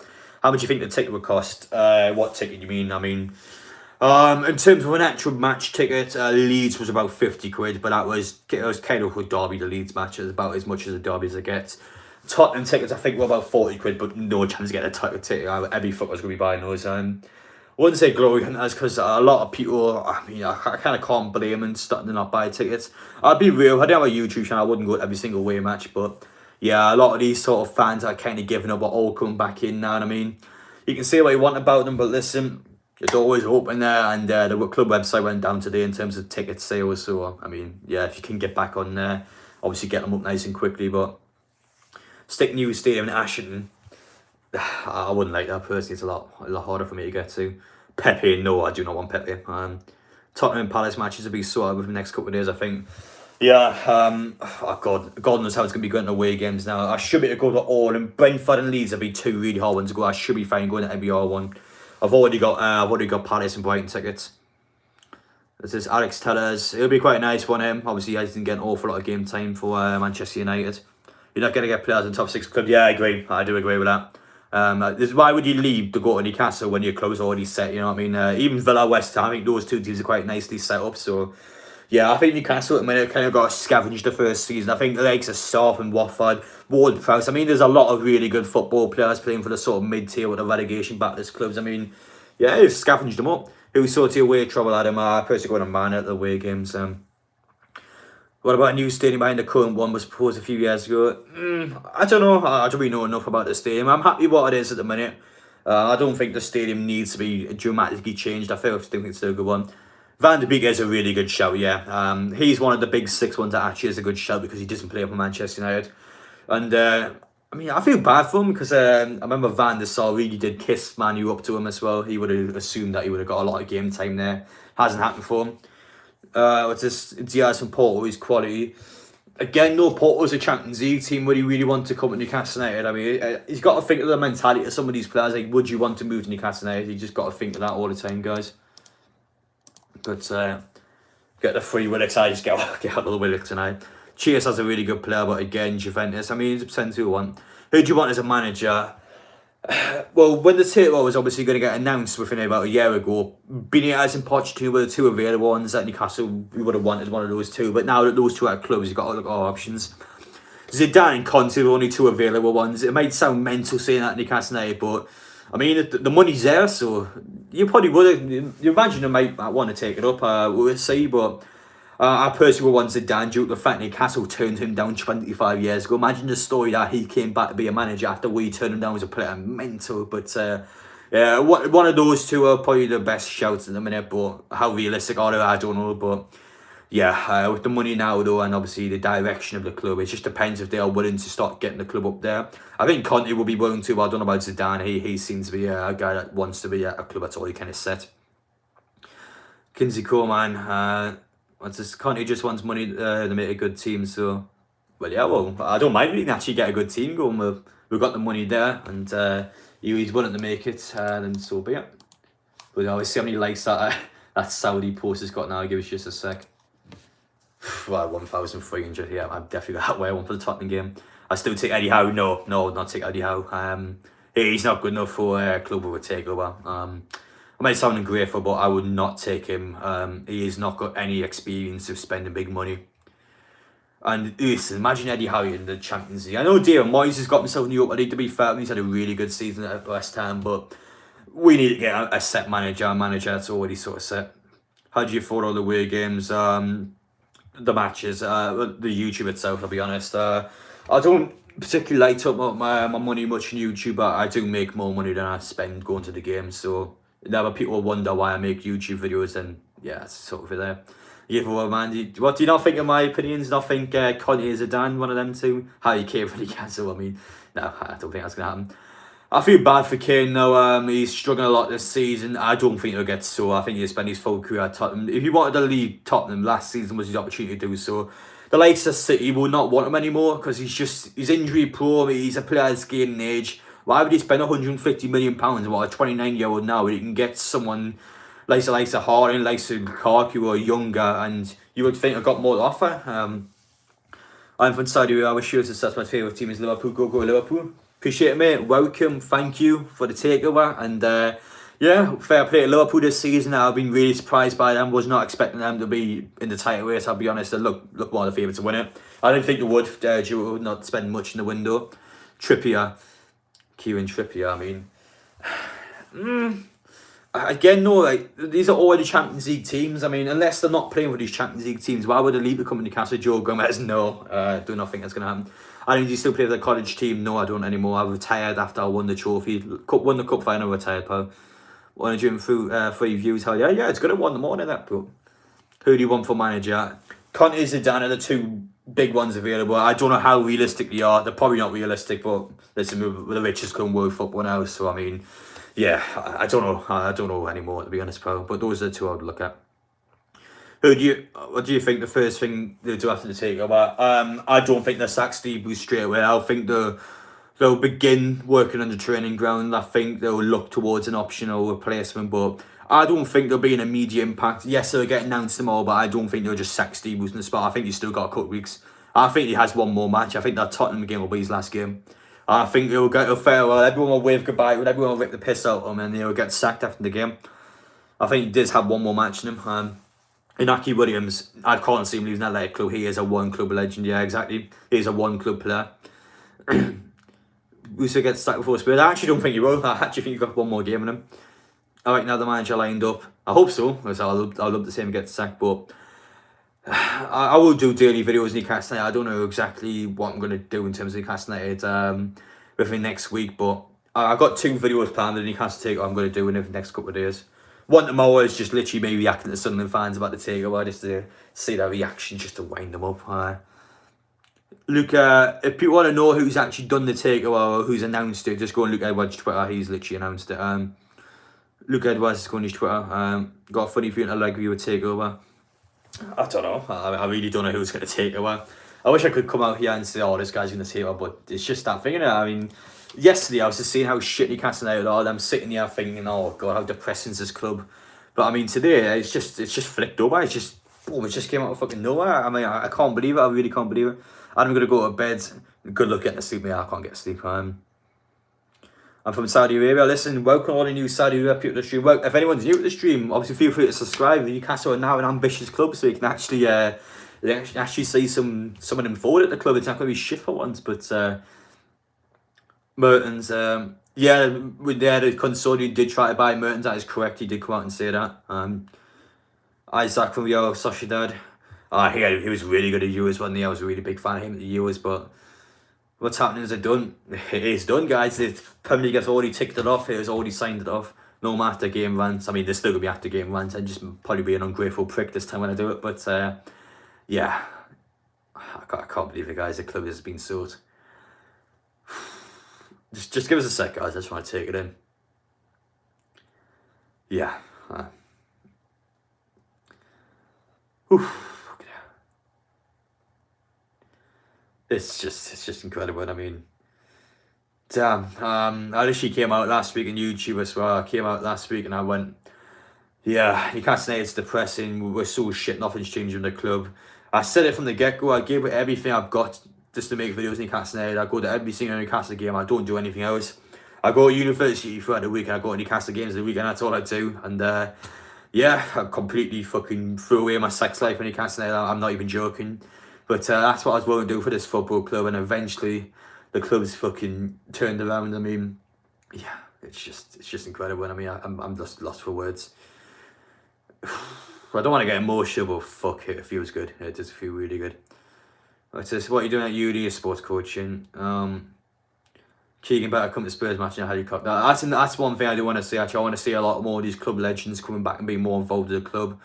How much do you think the ticket would cost? What ticket you mean? I mean, In terms of an actual match ticket, Leeds was about 50 quid, but it was kind of a derby. The Leeds match is about as much as a derby as it gets. Tottenham tickets, I think, were about 40 quid, but no chance of getting a Tottenham ticket. Every footballer's going to be buying those. I wouldn't say glory hunters because a lot of people, I mean, I kind of can't blame them starting to not buy tickets. I'll be real, I don't have a YouTube channel, I wouldn't go to every single away match, but yeah, a lot of these sort of fans are kind of giving up, are all coming back in now, and I mean, you can say what you want about them, but listen, it's always open there, and the club website went down today in terms of ticket sales, so I mean, yeah, if you can get back on there, obviously get them up nice and quickly, but stick New Stadium in Ashton, I wouldn't like that personally. It's a lot harder for me to get to. Pepe, no, I do not want Pepe. Tottenham and Palace matches will be sorted within the next couple of days, I think. Yeah, oh God knows how it's going to be going to away games now. I should be able to go to all, and Brentford and Leeds will be two really hard ones to go. I should be fine going to every other one. I've already got Palace and Brighton tickets. This is Alex Tellers. It'll be quite a nice one. Obviously, he hasn't get an awful lot of game time for Manchester United. You're not going to get players in the top 6 club. Yeah, I agree. I do agree with that. Why would you leave to go to Newcastle when your club's already set? You know what I mean? Even Villa, West Ham, I think those two teams are quite nicely set up. So, yeah, I think Newcastle at the minute kind of got scavenged the first season. I think the likes of South and Watford, Ward-Prowse. I mean, there's a lot of really good football players playing for the sort of mid-tier with the relegation backless clubs. I mean, yeah, it's scavenged them up. Who sort of away trouble at him? Personally going to Man at the away games. What about a new stadium behind the current one was proposed a few years ago? I don't know. I don't really know enough about the stadium. I'm happy what it is at the minute. I don't think the stadium needs to be dramatically changed. I think it's still a good one. Van de Beek is a really good shout, yeah. He's one of the big 6 ones that actually is a good shout because he doesn't play for Manchester United. And, I mean, I feel bad for him because I remember Van der Sar really did kiss Manu up to him as well. He would have assumed that he would have got a lot of game time there. Hasn't happened for him. It's just Diaz and Porto is quality. Again, no, Porto's a Champions League team. Would he really want to come to Newcastle United? I mean, he's got to think of the mentality of some of these players. Like, would you want to move to Newcastle United? You just got to think of that all the time, guys. But get the free Willicks. I just get out of the Willicks tonight. Chias has a really good player, but again, Juventus. I mean, it's a percent who want. Who do you want as a manager? Well, when the Takeover was obviously going to get announced within about a year ago, Benitez and Pochettino were the 2 available ones that Newcastle we would have wanted one of those 2. But now that those 2 are clubs, you've got to look at all options. Zidane and Conte are only 2 available ones. It might sound mental saying that Newcastle United, but I mean the money's there, so you probably would. You imagine they might want to take it up. We'll see, but. I personally would want Zidane due to the fact Newcastle turned him down 25 years ago. Imagine the story that he came back to be a manager after we turned him down as a player. Mental, but yeah, one of those 2 are probably the best shouts at the minute, but how realistic are they, I don't know. But yeah, with the money now though, and obviously the direction of the club, it just depends if they are willing to start getting the club up there. I think Conte will be willing to, but I don't know about Zidane. He seems to be a guy that wants to be a club that's already kind of set. Kinsey Coleman, Conte just wants money to make a good team, so well yeah, well I don't mind if we can actually get a good team going. We've got the money there, and he's willing to make it, then so be it. But I always see how many likes that Saudi post has got now. Give us just a sec. Well, 1,300. Yeah, I'm definitely that way. I want for the Tottenham game. I still take Eddie Howe. No, not take Eddie Howe. He's not good enough for a club with a takeover. I might sound ungrateful, but I would not take him. He has not got any experience of spending big money. And listen, imagine Eddie Howe in the Champions League. I know David Moyes has got himself in Europe. I need to be fair, he's had a really good season at West Ham, but we need to get a set manager, that's already sort of set. How do you follow the away games, the matches, the YouTube itself, I'll be honest. I don't particularly light up my money much on YouTube, but I do make more money than I spend going to the games, so never people wonder why I make YouTube videos, and yeah, it's sort of there. Yeah, well, man, what do you not think of my opinions? Not think Conte is Zidane, one of them 2? How you came for the Newcastle? I mean, no, I don't think that's going to happen. I feel bad for Kane though. He's struggling a lot this season. I don't think he'll get so. I think he'll spend his full career at Tottenham. If he wanted to leave Tottenham, last season was his opportunity to do so. The likes of City will not want him anymore because he's injury prone. He's a player that's gaining age. Why would he spend £150 million on what, a 29-year-old now? He can get someone likes of Haaland, likes of Lukaku, or younger, and you would think I've got more to offer. I'm from Saudi Arabia. I wish you was success. My favourite team is Liverpool. Go Liverpool. Appreciate it, mate. Welcome. Thank you for the takeover. And Yeah, fair play to Liverpool this season. I've been really surprised by them. Was not expecting them to be in the title race. I'll be honest. They look one of the favourites to win it. I didn't think they would, due to not spending much in the window. Kieran Trippier. I mean, again, no, like, these are already Champions League teams. I mean, unless they're not playing for these Champions League teams, why would they leave to come to Newcastle? Joe Gomez? No, do not think that's going to happen. I mean, do you still play for the college team? No, I don't anymore. I retired after I won the trophy. Won the cup final, retired, pal. Wanted you through 3 views. Hell yeah, it's good to won the morning that, but who do you want for manager? Conte and Zidane are the two big ones available. I don't know how realistic they are. They're probably not realistic, but listen, we're the richest club in world football now, so I mean, yeah, I don't know. I don't know anymore, to be honest, pal. But those are the two I would look at. What do you think the first thing they do after the takeover? I don't think they'll sack Steve Bruce straight away. I think they'll begin working on the training ground. I think they'll look towards an optional replacement, but I don't think there'll be an immediate impact. Yes, they'll get announced tomorrow, but I don't think they'll just sack Steve Bruce in the spot. I think he's still got a couple of weeks. I think he has one more match. I think that Tottenham game will be his last game. I think he'll get a farewell. Everyone will wave goodbye. Everyone will rip the piss out of him, and he'll get sacked after the game. I think he does have one more match in him. Inaki Williams, I can't see him losing that late club. He is a one-club legend. Yeah, exactly. He's a one-club player. Uso gets sacked before Spurs. I actually don't think he will. I actually think he's got one more game in him. I think now the manager lined up. I hope so, because I'd love to see him get sacked, but I will do daily videos in Newcastle United. I don't know exactly what I'm going to do in terms of Newcastle United within next week, but I've got 2 videos planned in Newcastle Takeover I'm going to do in the next couple of days. One tomorrow is just literally me reacting to Sunderland fans about the takeover, just to see their reaction, just to wind them up. Look, if people want to know who's actually done the takeover or who's announced it, just go on Luke Edwards' Twitter. He's literally announced it. Luke Edwards is going on his Twitter. Got a funny feeling I like you a takeover. I don't know. I really don't know who's going to take over. I wish I could come out here and say, oh, this guy's going to take over, but it's just that thing, innit? I mean, yesterday I was just seeing how shit Newcastle United are. I'm sitting here thinking, oh god, how depressing is this club? But I mean, today it's just flipped over. It's just boom, it just came out of fucking nowhere. I mean, I can't believe it. I really can't believe it. I'm gonna go to bed. Good luck getting to sleep. I can't get to sleep. I'm from Saudi Arabia. Listen, welcome all the new Saudi Arabia people to the stream. Well, if anyone's new to the stream, obviously feel free to subscribe. Newcastle are now an ambitious club, so you can actually see some of them forward at the club. It's not going to be shit for once, but Mertens, the Consoli did try to buy Mertens. That is correct. He did come out and say that. Isaac from Real Sociedad. He was really good at Euros, wasn't he? I was a really big fan of him at the Euros, but what's happening is it is done, guys. The Premier League has already ticked it off. It has already signed it off. No more after game rants. I mean, there's still going to be after game rants. I'd just probably be an ungrateful prick this time when I do it. But yeah, I can't believe it, guys. The club has been sold. Just give us a sec, guys. I just want to take it in. Yeah. It's just incredible. I mean, damn. I literally came out last week on YouTube as well. I came out last week and I went, yeah, Newcastle United's depressing. We're so shit. Nothing's changing in the club. I said it from the get-go. I gave it everything I've got just to make videos in Newcastle United. I go to every single Newcastle game. I don't do anything else. I go to university throughout the week and I go to Newcastle games the weekend. That's all I do. And yeah, I completely fucking threw away my sex life in Newcastle United. I'm not even joking. But that's what I was willing to do for this football club. And eventually the club's fucking turned around. I mean, yeah, it's just incredible. I mean, I'm just lost for words. I don't want to get emotional, but fuck it feels good. It does feel really good. It says, what are you doing at uni? Sports coaching. Keegan better come to Spurs match in a helicopter. That's one thing I do want to see. Actually, I want to see a lot more of these club legends coming back and being more involved in the club.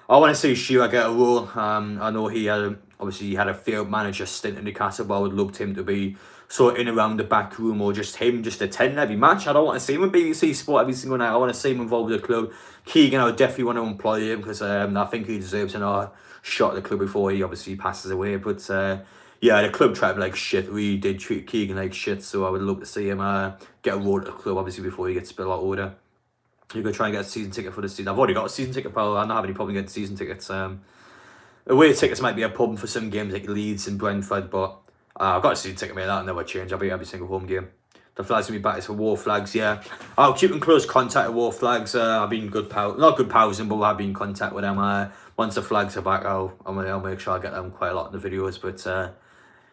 I want to see Shearer get a role. I know he had a failed manager stint in Newcastle, but I would love him to be sort of in around the back room, or just attend every match. I don't want to see him in BBC Sport every single night. I want to see him involved with the club. Keegan, I would definitely want to employ him because I think he deserves another shot at the club before he obviously passes away. But yeah, the club tried him like shit. We did treat Keegan like shit, so I would love to see him get a role at the club obviously before he gets a bit out of order. You're going to try and get a season ticket for this season. I've already got a season ticket, pal. I don't have any problem getting season tickets. Away tickets might be a problem for some games like Leeds and Brentford, but I've got a season ticket, mate. That'll never change. I'll be every single home game. The flags will be back for war flags, yeah. I'll keep in close contact with war flags. I've been good pals, not good pals, but I've been in contact with them. Once the flags are back, I'll make sure I get them quite a lot in the videos. But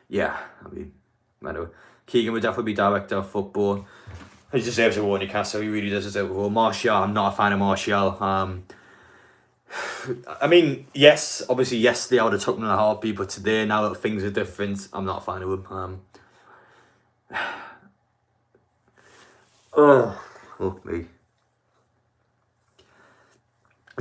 yeah, I mean, I know Keegan would definitely be director of football. He deserves a war, Newcastle. He really does deserve a war. Martial, I'm not a fan of Martial. I mean, yes, obviously yesterday I would have took him in a heartbeat, but today, now that things are different, I'm not a fan of him. Oh, fuck me.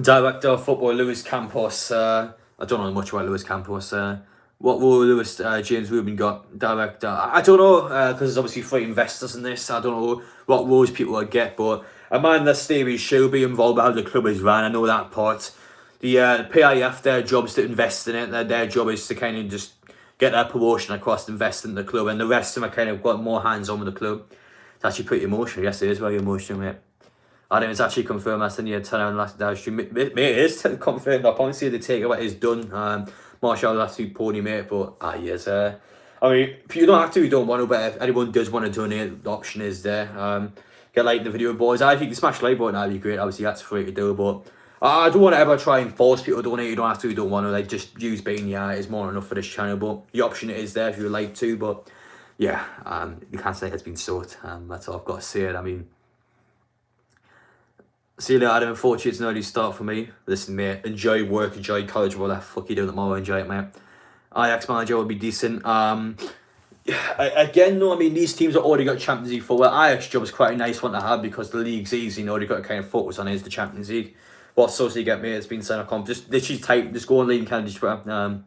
Director of football, Luis Campos. I don't know much about Luis Campos. What role Lewis James Rubin got? Director. I don't know, because there's obviously 3 investors in this. I don't know what roles people will get, but a man that Stevie should be involved with how the club is run. I know that part. The PIF, their job is to invest in it. Their job is to kind of just get their promotion across, invest in the club, and the rest of them are kind of got more hands on with the club. It's actually pretty emotional. Yes, it is very emotional, mate. I think it's actually confirmed last year, 10 hours last live stream. Mate, it is confirmed. I honestly, the takeover is done. Marshall last week, pony, mate, but yes. I mean, if you don't have to, you don't want to, but if anyone does want to donate, the option is there. Get like the video, boys. If you can smash the like button, that'd be great. Obviously, that's free to do, but I don't want to ever try and force people to donate. You don't have to, you don't want to. Like, just use being is more than enough for this channel, but the option is there if you would like to, but yeah, you can't say it's been sorted. That's all I've got to say. I mean, see you later, Adam. Unfortunately, it's an early start for me. Listen, mate, enjoy work, enjoy college, what the fuck you doing tomorrow, enjoy it, mate. Ajax manager will be decent. Again, though, I mean, these teams have already got Champions League football. Ajax job is quite a nice one to have because the league's easy and all you've got to kind of focus on is the Champions League. What source do you get, mate? It's been sent off. Just literally type, just go on League Kennedy Twitter.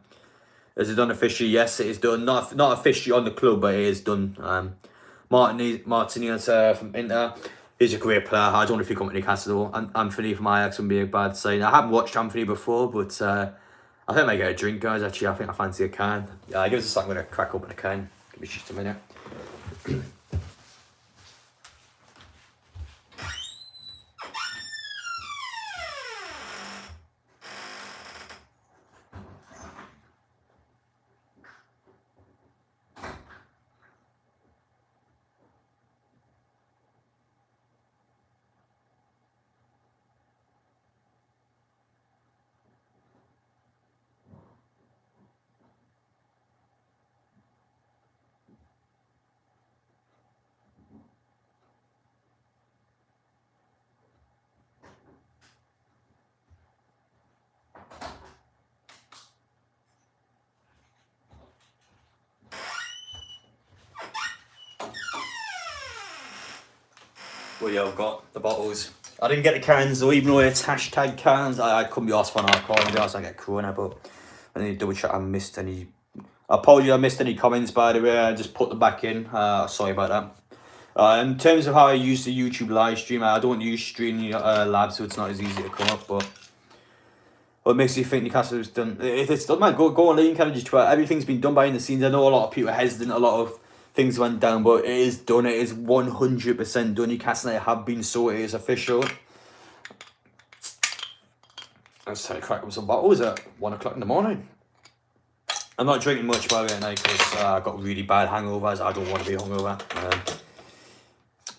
Is it done officially? Yes, it is done. Not officially on the club, but it is done. Martinez from Inter. He's a great player. I don't know if he come to Newcastle. Anthony from Ajax would be a bad sign. I haven't watched Anthony before, but I think I might get a drink, guys. Actually, I think I fancy a can. Yeah, give us a second. I'm going to crack open a can. Give me just a minute. Well, yeah, I've got the bottles. I didn't get the cans though, even though it's hashtag cans. I couldn't be asked for an alcohol. Maybe I get corona, but I need to double check I missed any. I apologize, I missed any comments, by the way. I just put them back in. Sorry about that. In terms of how I use the YouTube live stream, I don't use Stream Lab, so it's not as easy to come up. But what makes you think Newcastle is done? If it's done, man, go on League Kennedy Twitter. Everything's been done behind the scenes. I know a lot of people are hesitant. A lot of things went down, but it is done. It is 100% done. Newcastle have been sorted. It is official. I was trying to crack up some bottles at 1 o'clock in the morning. I'm not drinking much by the way tonight because I got really bad hangovers. I don't want to be hungover.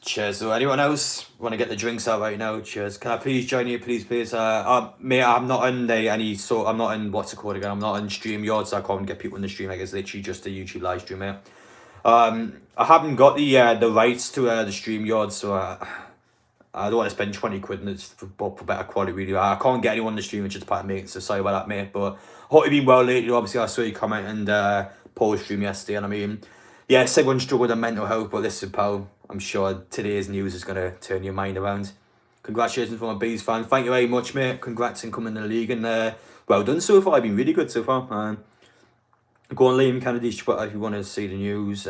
Cheers. So anyone else want to get the drinks out right now? Cheers. Can I please join you? Please. Mate, I'm not in I'm not in, what's it called again? I'm not in StreamYard, so I can't get people in the stream. Like, it's literally just a YouTube live stream, mate. I haven't got the rights to the StreamYard, so I don't want to spend 20 quid and it's for better quality video. I can't get anyone in the stream, which is part of me, so sorry about that, mate. But I hope you've been well lately. Obviously, I saw you comment and post stream yesterday, and I mean, yeah, everyone struggled with mental health, but listen, pal, I'm sure today's news is going to turn your mind around. Congratulations from a Bees fan. Thank you very much, mate. Congrats on coming in the league, and well done so far. I've been really good so far. Go on Liam Kennedy's Twitter if you want to see the news.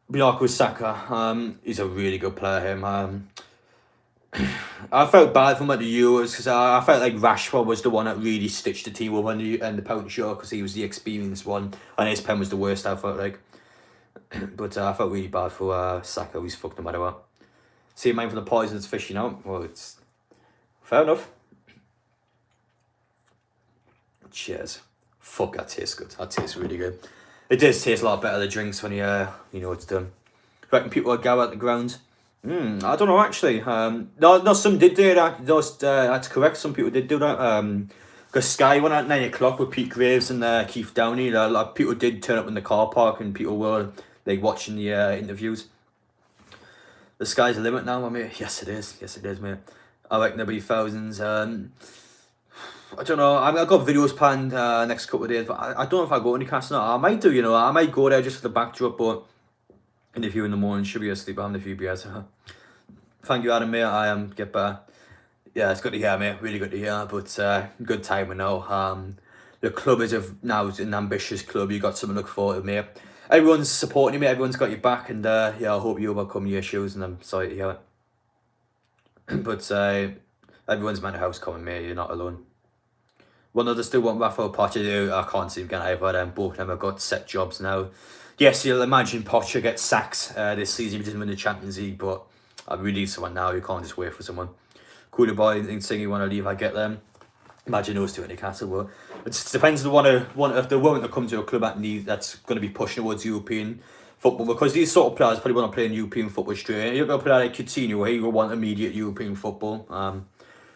Bukayo Saka, he's a really good player, him. I felt bad for him at the Euros because I felt like Rashford was the one that really stitched the team up in the penalty shot because he was the experienced one and his pen was the worst, I felt like. But I felt really bad for Saka. He's fucked no matter what. See, mine for the poisonous fish, you know? Well, it's fair enough. Cheers. Fuck, that tastes good. That tastes really good. It does taste a lot better, the drinks, when you know it's done. Reckon people would gather at the ground? I don't know actually. No, some did do that. That's correct. Some people did do that. Because Sky went at 9 o'clock with Pete Graves and Keith Downey. A lot of people did turn up in the car park, and people were like watching the interviews. The sky's the limit now, mate. Yes, it is. Yes, it is, mate. I reckon there'll be thousands. I don't know. I've got videos planned next couple of days, but I don't know if I go to Newcastle. I might do, you know. I might go there just for the backdrop, but interview in the morning, should be asleep, having a few beers. Thank you, Adam, mate. I get better. Yeah, it's good to hear, mate. Really good to hear. But good timing now. The club is now an ambitious club. You got something to look forward to, mate. Everyone's supporting you, mate. Everyone's got your back, and yeah, I hope you overcome your issues. And I'm sorry to hear it. But everyone's mental health's coming, mate. You're not alone. One of the still want Rafael Potter to do. I can't see him getting either of them. Both of them have got set jobs now. Yes, you'll imagine Potter gets sacked this season if he doesn't win the Champions League, but I really need someone now. You can't just wait for someone. Cooler boy and saying you want to leave, I get them. Imagine those two at Newcastle. Well, it just depends on if they want to come to a club that's going to be pushing towards European football, because these sort of players probably want to play in European football straight. You've got a player like Coutinho, he will want immediate European football.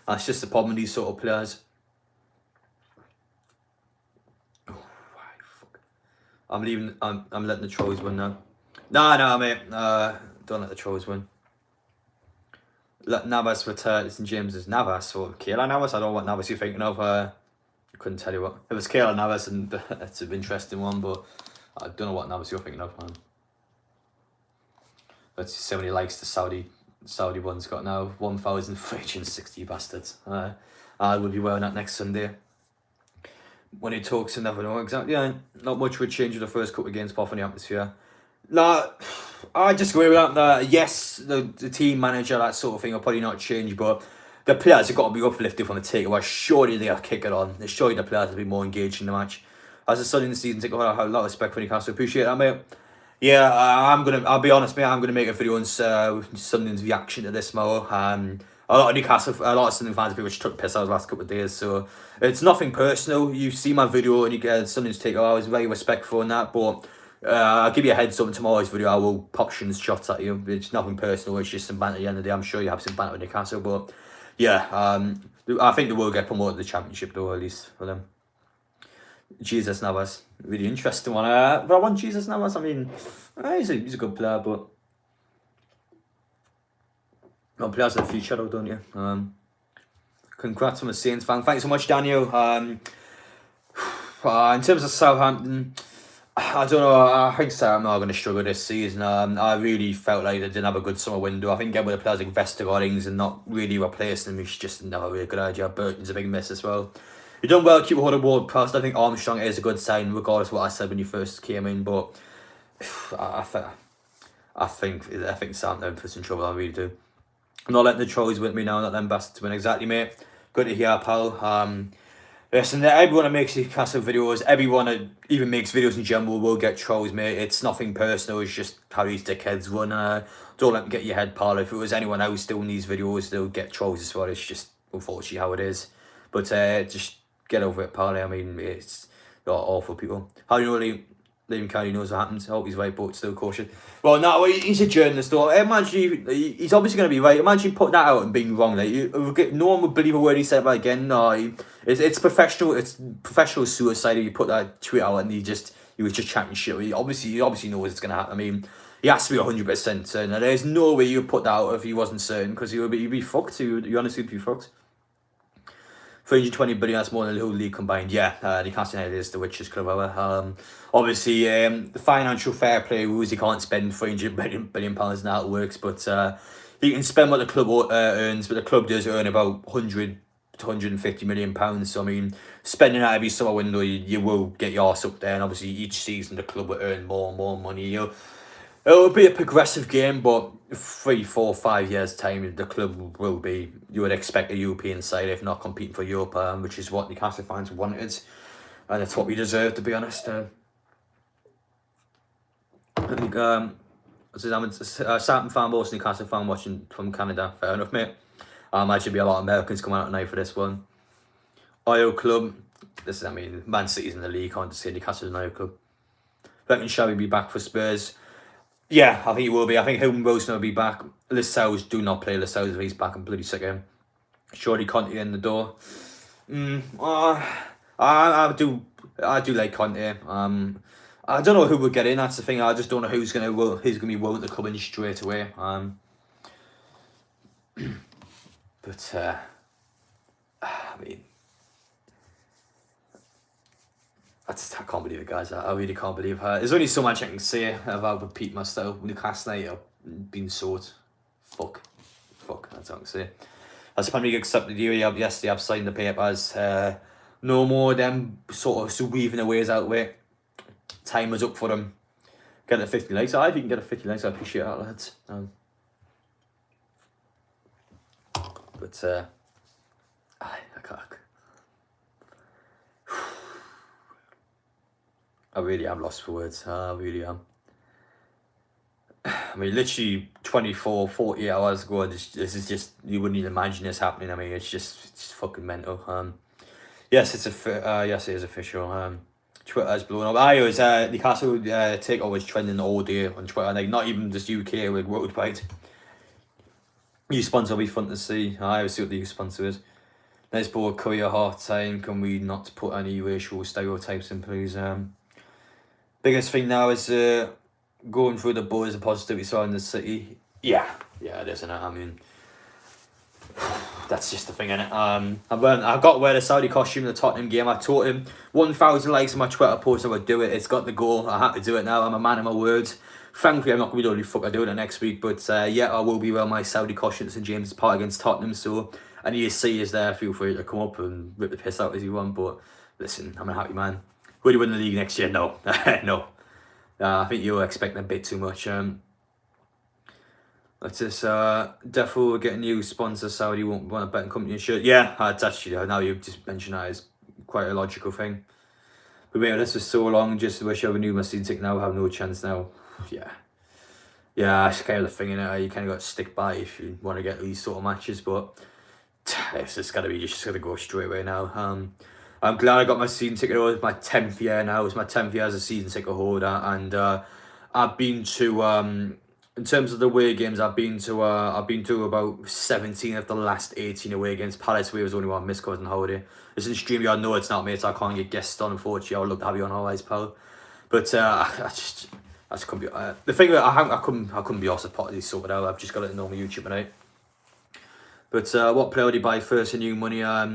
That's just the problem with these sort of players. I'm leaving. I'm letting the trolls win now. No, mate. Don't let the trolls win. Let Navas return. St James's Navas or Keylor Navas. I don't know what Navas you're thinking of. I couldn't tell you what. If it's Keylor Navas, and it's an interesting one, but I don't know what Navas you're thinking of, man. Let's see how many likes the Saudi one's got now. 1,360 bastards. I will be wearing that next Sunday. When he talks, you never know exactly. Yeah, not much would change with the first couple of games, apart from the atmosphere. Nah, I disagree with that. Yes, the team manager, that sort of thing, will probably not change, but the players have got to be uplifted from the takeover. Surely they'll kick it on. Surely the players will be more engaged in the match. As a son in the season ticket, I have a lot of respect for Newcastle. Appreciate that, mate. Yeah, I'll be honest, mate. I'm gonna make a video on Sunderland's reaction to this more. A lot of Sunderland fans, people just took piss out the last couple of days, so it's nothing personal. You see my video and you get Sunderland's take. I was very respectful in that, but I'll give you a heads up in tomorrow's video. I will pop shots at you. It's nothing personal. It's just some banter at the end of the day. I'm sure you have some banter with Newcastle, but yeah, I think they will get promoted to the Championship though, at least for them. Jesus Navas, really interesting one. But I want Jesus Navas. I mean, he's a good player, but no players of the future though, don't you? Congrats on the Saints fan. Thanks so much, Daniel. In terms of Southampton, I don't know. I think Southampton are going to struggle this season. I really felt like they didn't have a good summer window. I think getting with the players like Vestergaard and not really replacing them is just never really a good idea. Burton's a big miss as well. You've done well to keep a hold of Ward Prowse. I think Armstrong is a good sign, regardless of what I said when you first came in. But I think Southampton puts in trouble. I really do. I'm not letting the trolls win me now. Not letting bastards win. Exactly, mate. Good to hear, pal. Listen, everyone that makes Newcastle videos, everyone that even makes videos in general will get trolls, mate. It's nothing personal. It's just how these dickheads run. Don't let them get your head, pal. If it was anyone else doing these videos, they'll get trolls as well. It's just unfortunately how it is. But just get over it, pal. I mean, it's awful people. How do you know Liam Kelly knows what happens? I hope he's right, but still cautious. Well, no, he's a journalist, though. Imagine he's obviously going to be right. Imagine putting that out and being wrong. Like, no one would believe a word he said about again. No, it's professional. It's professional suicide if you put that tweet out and he was just chatting shit. He obviously knows it's going to happen. I mean, he has to be 100% certain. There's no way you would put that out if he wasn't certain, because you'd be fucked. You honestly would be fucked. 320 billion, that's more than the whole league combined. Yeah, Newcastle United is the richest club ever. Obviously, the financial fair play rules, you can't spend 300 billion pounds and how it works, but you can spend what the club earns, but the club does earn about 100 to 150 million pounds. So I mean, spending that every summer window, you will get your arse up there, and obviously each season the club will earn more and more money. It'll be a progressive game, but 3, 4, 5 years time, the club will be, you would expect a European side, if not competing for Europe, which is what Newcastle fans wanted, and it's what we deserve, to be honest. I think I'm a Southampton fan, most Newcastle fan watching from Canada. Fair enough, mate. I imagine be a lot of Americans coming out tonight for this one. Oil Club. I mean, Man City's in the league, can't say Newcastle's an Oil Club. Reckon shall we be back for Spurs? Yeah, I think it will be. I think Hilton Wilson will be back. Lascelles, do not play Lascelles if he's back. I'm bloody sick of him. Surely Conte in the door. I do like Conte. I don't know who will get in. That's the thing. I just don't know who's gonna be willing to come in straight away. But I mean, I can't believe it, guys. I really can't believe her. There's only so much I can say about repeat myself. Newcastle United have been sold. Fuck. That's all I can say. As Premier League accepted you yesterday, I've signed the papers. No more them sort of weaving their ways out with. Time is up for them. Get a 50 likes. If you can get a 50 likes, I appreciate that, lads. But I can't. I really am lost for words. I really am. I mean, literally 24, 48 hours ago, this is just, you wouldn't even imagine this happening. I mean, it's fucking mental. Yes, it is official. Twitter's blown up. It was Newcastle Takeover was trending all day on Twitter, like not even just UK, like worldwide. New sponsor will be fun to see. I always see what the new sponsor is. Nice ball, career hard time. Can we not put any racial stereotypes in, please? Biggest thing now is going through the buzz and positivity saw in the city. Yeah, it is, isn't it? I mean, that's just the thing, innit? I got to wear the Saudi costume in the Tottenham game. I taught him 1,000 likes on my Twitter post. I would do it. It's got the goal. I had to do it now. I'm a man of my words. Thankfully, I'm not going to be the only fuck I do it next week. But yeah, I will be wearing my Saudi costume at St James's Park against Tottenham. So any of you see is there, feel free to come up and rip the piss out as you want. But listen, I'm a happy man. Will you win the league next year? No. No. I think you're expecting a bit too much. Let's just Defo get a new sponsor. Saudi won't want a betting company shirt. Yeah, that's actually, now you've just mentioned that, is quite a logical thing. But man, this was so long. Just wish I knew my season ticket now. Have no chance now. Yeah, that's kind of the thing, innit? You kind of got to stick by if you want to get these sort of matches. But it's just gotta go straight away now. I'm glad I got my season ticket. It was my 10th year now. It's my 10th year as a season ticket holder, and I've been to in terms of the away games, I've been to about 17 of the last 18 away games. Palace away was only one missed because on holiday. It's in StreamYard. No, it's not, mate. So I can't get guests on, unfortunately. I would love to have you on always, pal. But I just couldn't be. The thing that I couldn't be asked to pot these sorted out. I've just got it in normal YouTube tonight. But what player would you buy first in new money? I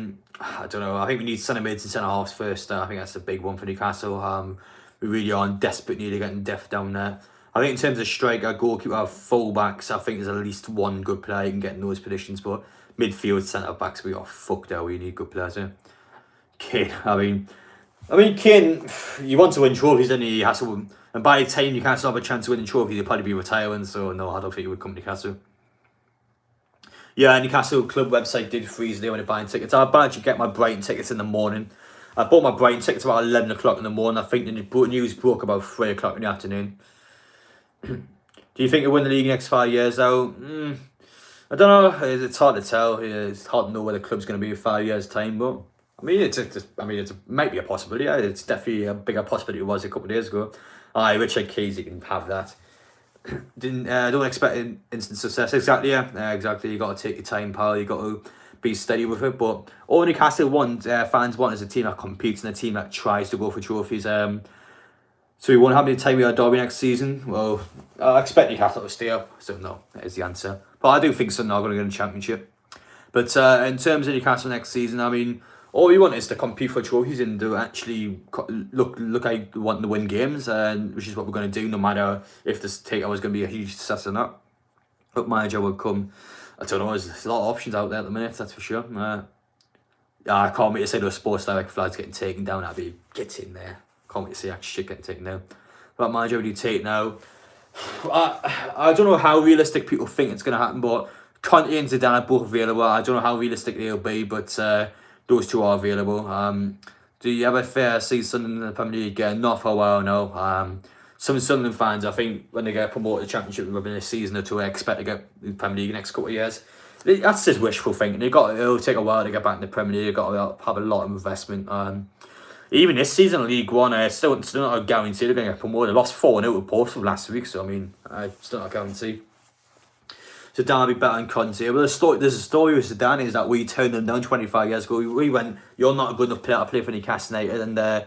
don't know. I think we need centre mids and centre halves first. I think that's a big one for Newcastle. We really are in desperate need of getting depth down there. I think in terms of striker, goalkeeper, full backs, I think there's at least one good player you can get in those positions. But midfield, centre backs, we are fucked out. We need good players here. Kane, I mean, Kane, you want to win trophies, and he has to win. And by the time Newcastle have a chance to win trophies, he'll probably be retiring. So no, I don't think he would come to Newcastle. Yeah, Newcastle club website did freeze there when they're buying tickets. I managed to get my Brighton tickets in the morning. I bought my Brighton tickets about 11 o'clock in the morning. I think the news broke about 3 o'clock in the afternoon. Do you think you'll win the league next 5 years, though? I don't know. It's hard to tell. It's hard to know where the club's going to be in 5 years' time. But I mean, it might be a possibility. It's definitely a bigger possibility than it was a couple of days ago. Richard Keys, can have that. Don't expect instant success. Exactly, yeah. Exactly. You got to take your time, pal. You got to be steady with it. But all Newcastle fans want is a team that competes and a team that tries to go for trophies. So we won't have any time with our derby next season. Well, I expect Newcastle to stay up. So no, that is the answer. But I do think Sunderland are going to get a championship. But in terms of Newcastle next season, I mean, all we want is to compete for trophies and to actually look like wanting to win games, which is what we're going to do, no matter if this takeover is going to be a huge success or not. But manager will come. I don't know. There's a lot of options out there at the minute. That's for sure. I can't wait to say to a sports direct flags getting taken down. That'd be get in there. Can't wait to see actual shit getting taken down. But manager will do take now. I don't know how realistic people think it's going to happen, but Conte and Zidane are both available. I don't know how realistic they'll be, but those two are available. Do you ever see Sunderland in the Premier League again? Not for a while, no. Some Sunderland fans, I think, when they get promoted to the Championship within a season or two, I expect to get the Premier League the next couple of years. That's just wishful thinking. It'll take a while to get back in the Premier League. You've got to have a lot of investment. Even this season, League One, still not a guarantee they're going to get promoted. They lost 4-0 to Portsmouth last week, so I mean, still not a guarantee. So Derby better than Conte. Well, there's a story with Zidane is that we turned them down 25 years ago. We went, you're not a good enough player to play for Newcastle United, and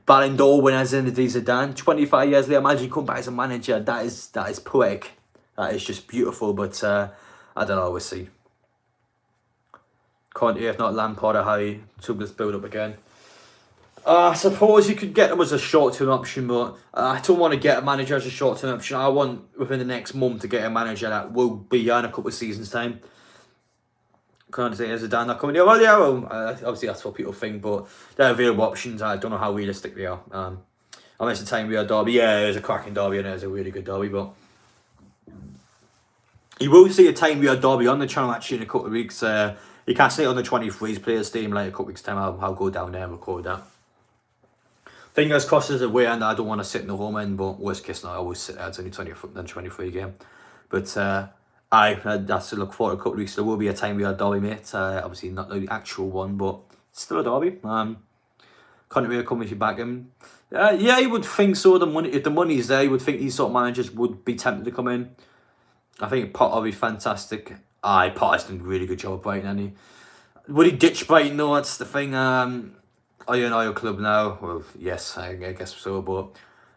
Ballon d'Or winners in the Zidane. 25 years later, imagine you come back as a manager. That is poetic. That is just beautiful. But I don't know. We'll see. Conte, if not Lampard or Harry, to this build up again. I suppose you could get them as a short-term option, but I don't want to get a manager as a short-term option. I want, within the next month, to get a manager that will be here in a couple of seasons' time. Can't say there's a Dan that coming here. Well, yeah, obviously that's what people think, but they're available options. I don't know how realistic they are. Unless the time we had Derby, yeah, it was a cracking Derby and it was a really good Derby, but you will see a time we had Derby on the channel actually in a couple of weeks. You can't see it on the 23s players team like a couple of weeks' time. I'll go down there and record that. Fingers crossed there's a way, and I don't want to sit in the home end, but worst case scenario, I always sit there. It's only 23 game. But that's to look forward to a couple of weeks. There will be a time we had Derby, mate. Obviously not the actual one, but still a Derby. Can't really come with you back him. Yeah, you would think so. If the money's there, you would think these sort of managers would be tempted to come in. I think Potter would be fantastic. Potter's done a really good job at Brighton, hasn't he? Would he ditch Brighton? No, that's the thing. Are you an Oil club now? Well, yes, I guess so. But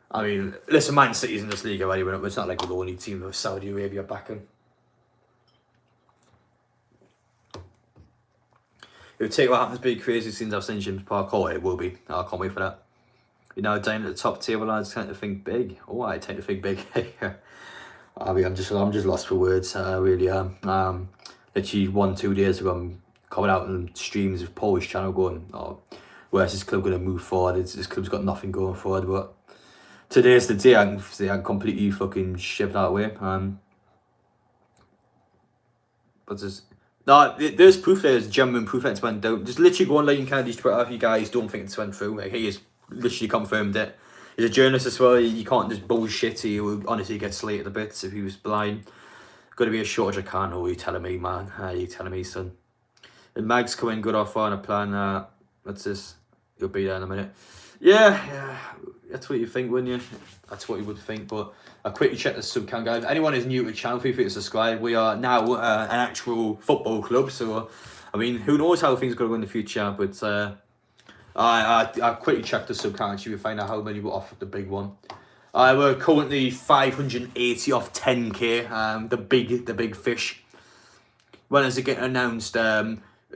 I mean, listen, Man City's in this league already. But it's not like we're the only team with Saudi Arabia backing. It would take what happens to be crazy since I've seen James Park. Oh, it will be. I can't wait for that. You know, down at the top table, I tend to think big. Oh, I tend to think big. I mean, I'm just lost for words. I really am. Literally 1-2 days ago, I'm coming out on streams of Polish channel going, oh, where's this club going to move forward? This club's got nothing going forward. But today's the day I completely fucking shipped that away. But there's proof. There's genuine proof that it's went down. Just literally go on Leighton Kennedy's Twitter if you guys don't think it's went through. Like, he has literally confirmed it. He's a journalist as well. You can't just bullshit. He would honestly get slated to bits if he was blind. Going to be a shortage of can. Oh, you telling me, man? You telling me, son? And Mag's coming good offer on a plan. What's this? You'll be there in a minute. Yeah, that's what you think, wouldn't you? That's what you would think. But I'll quickly check the sub count, guys. If anyone is new to the channel, feel free to subscribe. We are now an actual football club, so I mean, who knows how things are going to go in the future? But I quickly checked the sub count. Actually, we find out how many were off the big one. We're currently 580 off 10k. The big fish. When is it getting announced?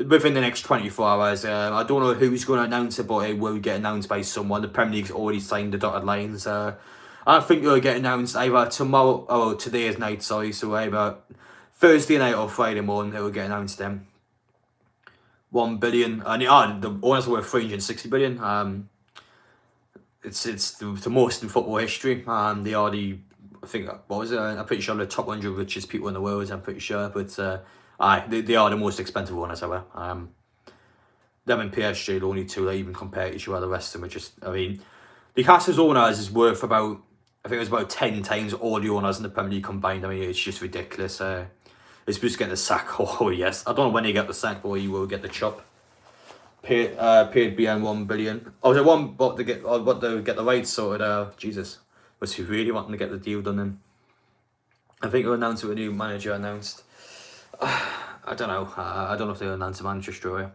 Within the next 24 hours. I don't know who's going to announce it, but it will get announced by someone. The Premier League's already signed the dotted lines. I think it'll get announced either tomorrow, or today's night, sorry. So either Thursday night or Friday morning, it will get announced then. 1 billion. And the owners were 360 billion. It's the most in football history. They are the, I think, what was it? I'm pretty sure the top 100 richest people in the world, I'm pretty sure. But they are the most expensive owners ever. Them and PSG, the only two that even compare to each other. The rest of them are just, I mean, Newcastle's owners is worth about, I think it was about 10 times all the owners in the Premier League combined. I mean, it's just ridiculous. It's just getting the sack. Oh, yes. I don't know when they get the sack, but you will get the chop. Paid BN 1 billion. Oh, was it one? What to get the rights sorted? Jesus, was he really wanting to get the deal done? Then I think they'll announce it with a new manager announced. I don't know. I don't know if they'll announce a manager straight away.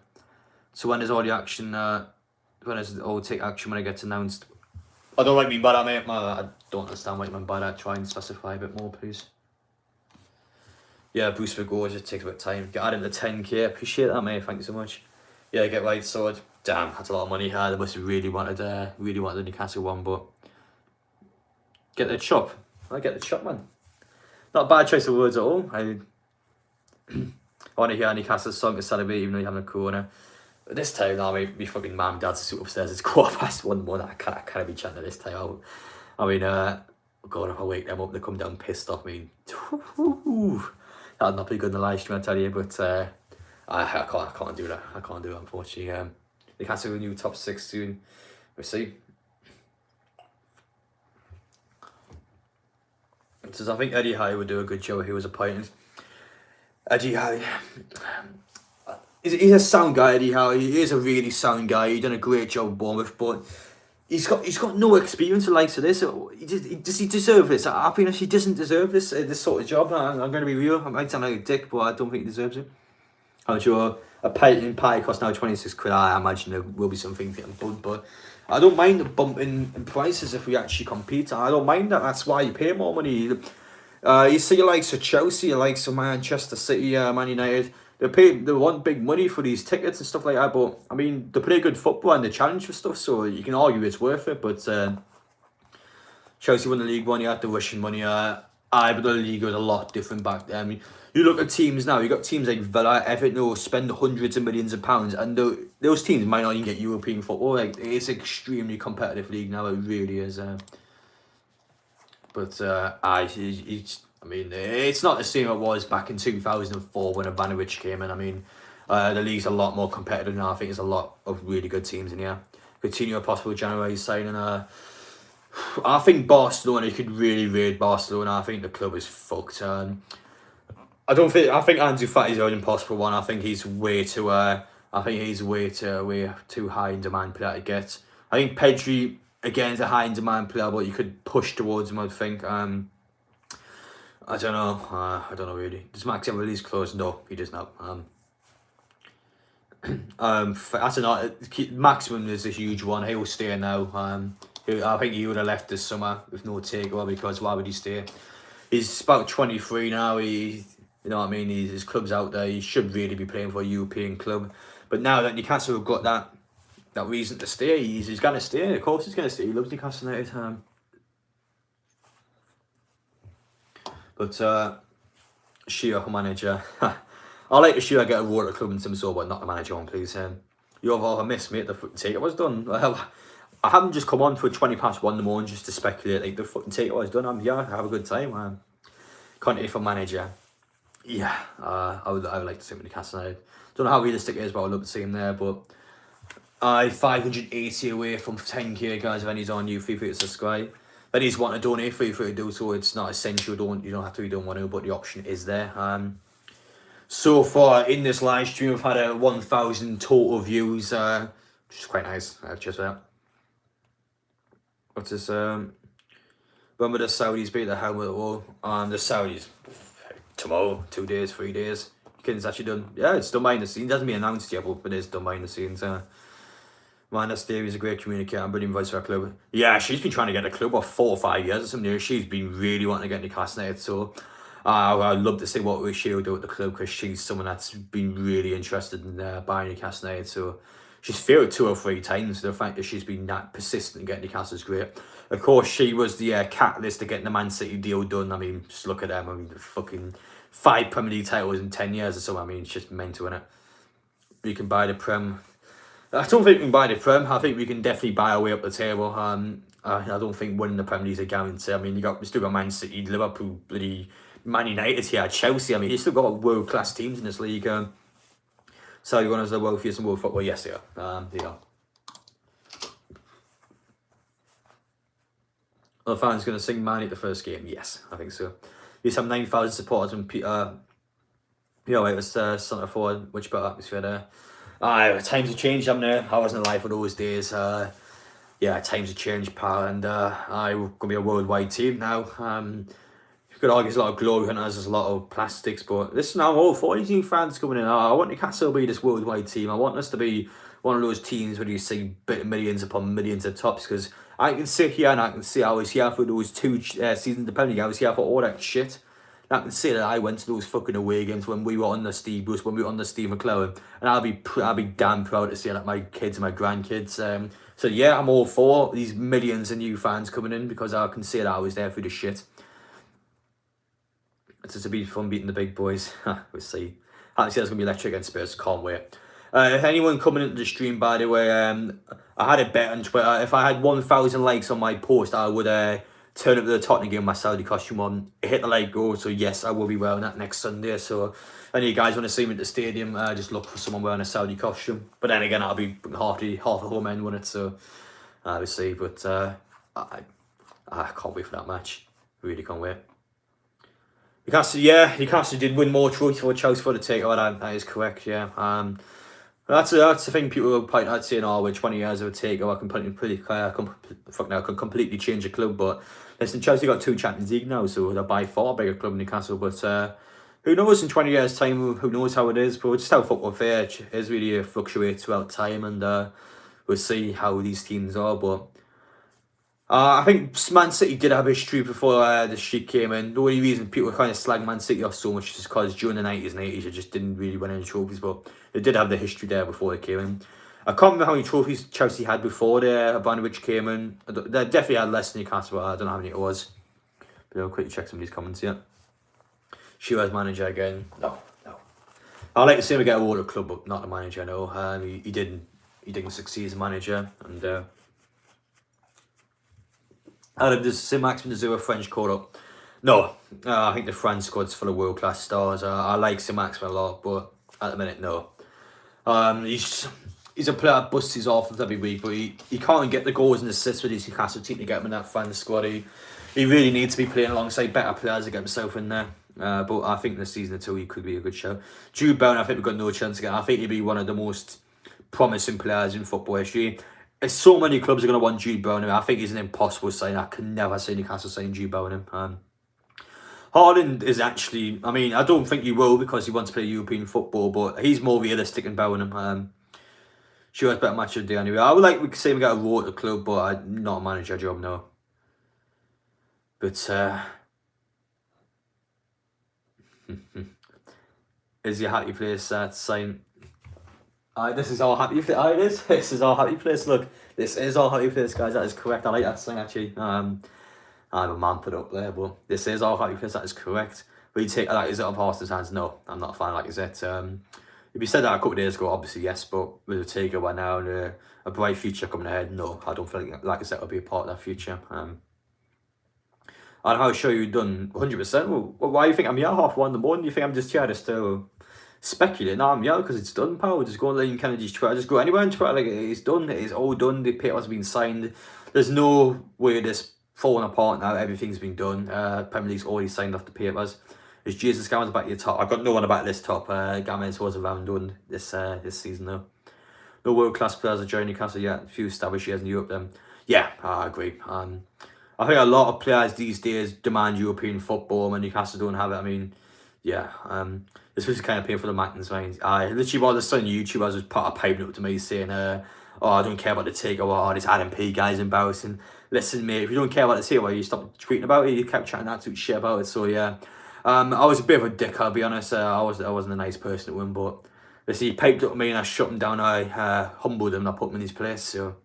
So when is all the action? When is all take action when it gets announced? I don't like being bad at it, mate. I don't understand what you mean by that. Try and specify a bit more, please. Yeah, boost for goals. It takes a bit of time. Get added to 10k. Appreciate that, mate. Thank you so much. Yeah, get right sorted. Damn, that's a lot of money. They must have really wanted the Newcastle one, but get the chop. I get the chop, man. Not a bad choice of words at all. I want to hear Newcastle's song to celebrate, even though you're having a corner. But this time, now, my fucking mum and dad's sit upstairs. It's 1:15. I can't be chatting this time. I mean, God, if I wake them up, they come down pissed off me. That'd not be good in the live stream, I tell you. But I can't do that. I can't do it, unfortunately. They can't see a new top 6 soon. We'll see. So I think Eddie Howe would do a good job if he was appointed. Eddie Howe, he's a sound guy, Eddie Howe. He is a really sound guy. He's done a great job at Bournemouth, but he's got no experience the likes of this. Does he deserve this? I'll be honest, he doesn't deserve this sort of job. I'm going to be real. I might sound like a dick, but I don't think he deserves it. I'm sure a pie costs now 26 quid. I imagine there will be something getting bumped, but I don't mind the bump in prices if we actually compete. I don't mind that. That's why you pay more money. You see, you likes of Chelsea, you likes of Manchester City, Man United. They want big money for these tickets and stuff like that. But I mean, they play good football and they challenge for stuff, so you can argue it's worth it. But Chelsea won the League One. You had the Russian money. But the league was a lot different back then. I mean, you look at teams now. You got teams like Villa, Everton, who spend hundreds of millions of pounds, and those teams might not even get European football. Like, it's an extremely competitive league now. It really is. I mean, it's not the same it was back in 2004 when Ivanovic came in. I mean, the league's a lot more competitive now. I think there's a lot of really good teams in here. Continue a possible January signing. I think Barcelona could really raid Barcelona. I think the club is fucked. I think Ansu Fati's an impossible one. I think he's way too. Way too high in demand player to get. I think Pedri again is a high in demand player, but you could push towards him. I think. I don't know. I don't know really. Does Max ever release close? No, he does not. That's another. Maximum is a huge one. He will stay now. I think he would have left this summer with no takeover, because why would he stay? He's about 23 now. You know what I mean? His club's out there. He should really be playing for a European club. But now that Newcastle have got that reason to stay, he's going to stay. Of course he's going to stay. He loves Newcastle United. But Shearer manager. I like to Shearer get a role at the club in some sort, but not the manager one, please. You have all missed, mate. The fucking takeover's done. Well, I haven't just come on for 1:20 in the morning just to speculate. Like, the fucking takeover's done. I'm here. I have a good time. Conte for manager. Yeah, I would like to see him in Newcastle United. Don't know how realistic it is, but I'd love to see him there. But 580 away from 10k, guys. If any's on you, feel free to subscribe. If any's want to donate, feel free to do so. It's not essential. You don't have to. You don't want to, but the option is there. So far in this live stream, we've had 1,000 total views, which is quite nice. Just that. What's this? When will the Saudis beat the helmet wall? The Saudis tomorrow, 2 days, 3 days. It's actually done. Yeah, it's done behind the scenes. It hasn't been announced yet, but it is done behind the scenes. Manus Theory is a great communicator and brilliant voice for our club. Yeah, she's been trying to get the club for 4 or 5 years or something. She's been really wanting to get Newcastle United, so I'd love to see what she'll do at the club, because she's someone that's been really interested in buying Newcastle United. So she's failed 2 or 3 times. The fact that she's been that persistent in getting Newcastle is great. Of course, she was the catalyst to getting the Man City deal done. I mean, just look at them. I mean, the fucking 5 Premier League titles in 10 years or so. I mean, it's just mental, innit? You can buy the Prem. I don't think we can buy the Prem. I think we can definitely buy our way up the table. I don't think winning the Premier League is a guarantee. I mean, we still got Man City, Liverpool, bloody Man United here, Chelsea. I mean, you still got world class teams in this league. So you want us the wealthiest in world football? Yes, they are. They are. Are the fans going to sing Man at the first game? Yes, I think so. We used to have 9,000 supporters when it was centre forward, much better atmosphere there. Times have changed, haven't they? I wasn't alive for those days. Yeah, times have changed, pal, and we're going to be a worldwide team now. You could argue there's a lot of glory hunters, there's a lot of plastics, but listen, I'm all for these new fans coming in. I want Newcastle to be this worldwide team. I want us to be one of those teams where you see millions upon millions of tops, because I can sit here and I can say I was here for those 2 seasons of the Premier League. I was here for all that shit. And I can say that I went to those fucking away games when we were on the Steve Bruce, when we were on the Steve McClaren, and I'll be damn proud to say that my kids and my grandkids. So yeah, I'm all for these millions of new fans coming in, because I can say that I was there through the shit. It's to be fun beating the big boys. We'll see. Actually, that's gonna be electric against Spurs. Can't wait. If anyone coming into the stream, by the way, I had a bet on Twitter. If I had 1,000 likes on my post, I would turn up to the Tottenham game with my Saudi costume on, hit the like goal. So yes, I will be wearing that next Sunday. So if any of you guys want to see me at the stadium, just look for someone wearing a Saudi costume. But then again, I'll be half the home end, won't it? So we'll see. But I can't wait for that match. Really can't wait. Newcastle did win more trophies for Chelsea for the takeover. That is correct. Yeah. That's the thing. People will point out saying, "Oh, we're 20 years of a takeover, can completely change a club." But listen, Chelsea got 2 Champions League now, so they're by far a bigger club than Newcastle. But who knows in 20 years' time? Who knows how it is? But just how football fair is really fluctuates throughout time, and we'll see how these teams are. But I think Man City did have history before the sheet came in. The only reason people kind of slag Man City off so much is because during the 90s and 80s, they just didn't really win any trophies, but they did have the history there before they came in. I can't remember how many trophies Chelsea had before Abramovich came in. They definitely had less than Newcastle, but I don't know how many it was. But I'll quickly check some of these comments here. Shiraz manager again. No. I like to see him get a World Club, but not the manager, no. He didn't succeed as a manager, and does Saint-Maximin deserve a French call-up? No. I think the French squad's full of world-class stars. I like Saint-Maximin a lot, but at the minute, no. He's a player that busts his off every week, but he can't get the goals and assists with his Newcastle team to get him in that French squad. He really needs to be playing alongside better players to get himself in there. But I think this season or 2 he could be a good show. Jude Bellingham, I think we've got no chance again. I think he'd be one of the most promising players in football history. So many clubs are going to want Jude Bellingham. I think he's an impossible sign. I can never see Newcastle sign Jude Bellingham. Haaland is actually, I mean, I don't think he will because he wants to play European football, but he's more realistic than Bellingham. Sure, it's better match of the day anyway. I would like to see him get a role at the club, but not a manager job, no. But, is he a happy place to sign? This is our happy place. It is. This is our happy place. Look, this is our happy place, guys. That is correct. I like that sign actually. I have a man put up there, but this is our happy place. That is correct. Will you take that? Is it up Arsenal's hands? No, I'm not a fan. Like, is it? If you said that a couple of days ago, obviously yes, but with a takeover now and a bright future coming ahead, no, I don't feel like I said will be a part of that future. And how sure you've done 100%. Well, why do you think I'm here 1:30 in the morning? Do you think I'm just here just to speculate? No, I'm here because it's done, pal. Just go on Liam Kennedy's Twitter. Just go anywhere on Twitter. Like, it's done. It is all done. The paper has been signed. There's no way this falling apart now. Everything's been done. Premier League's already signed off the papers. Is Jesus Gomez back at your top? I've got no one about this top. Gomez was around done this season though. No world class players are joining Newcastle yet. A few established years in Europe then. Yeah, I agree. I think a lot of players these days demand European football and Newcastle don't have it. I mean, yeah. This was kind of painful for the Mackins fans. I literally while there's some YouTubers was part of piping up to me saying, oh, I don't care about the takeover, this Adam P guy's embarrassing. Listen, mate, if you don't care about the takeover, you stop tweeting about it, you kept chatting absolute shit about it. So yeah. I was a bit of a dick, I'll be honest. I wasn't a nice person to win, but listen, he piped up to me and I shut him down. I humbled him and I put him in his place, so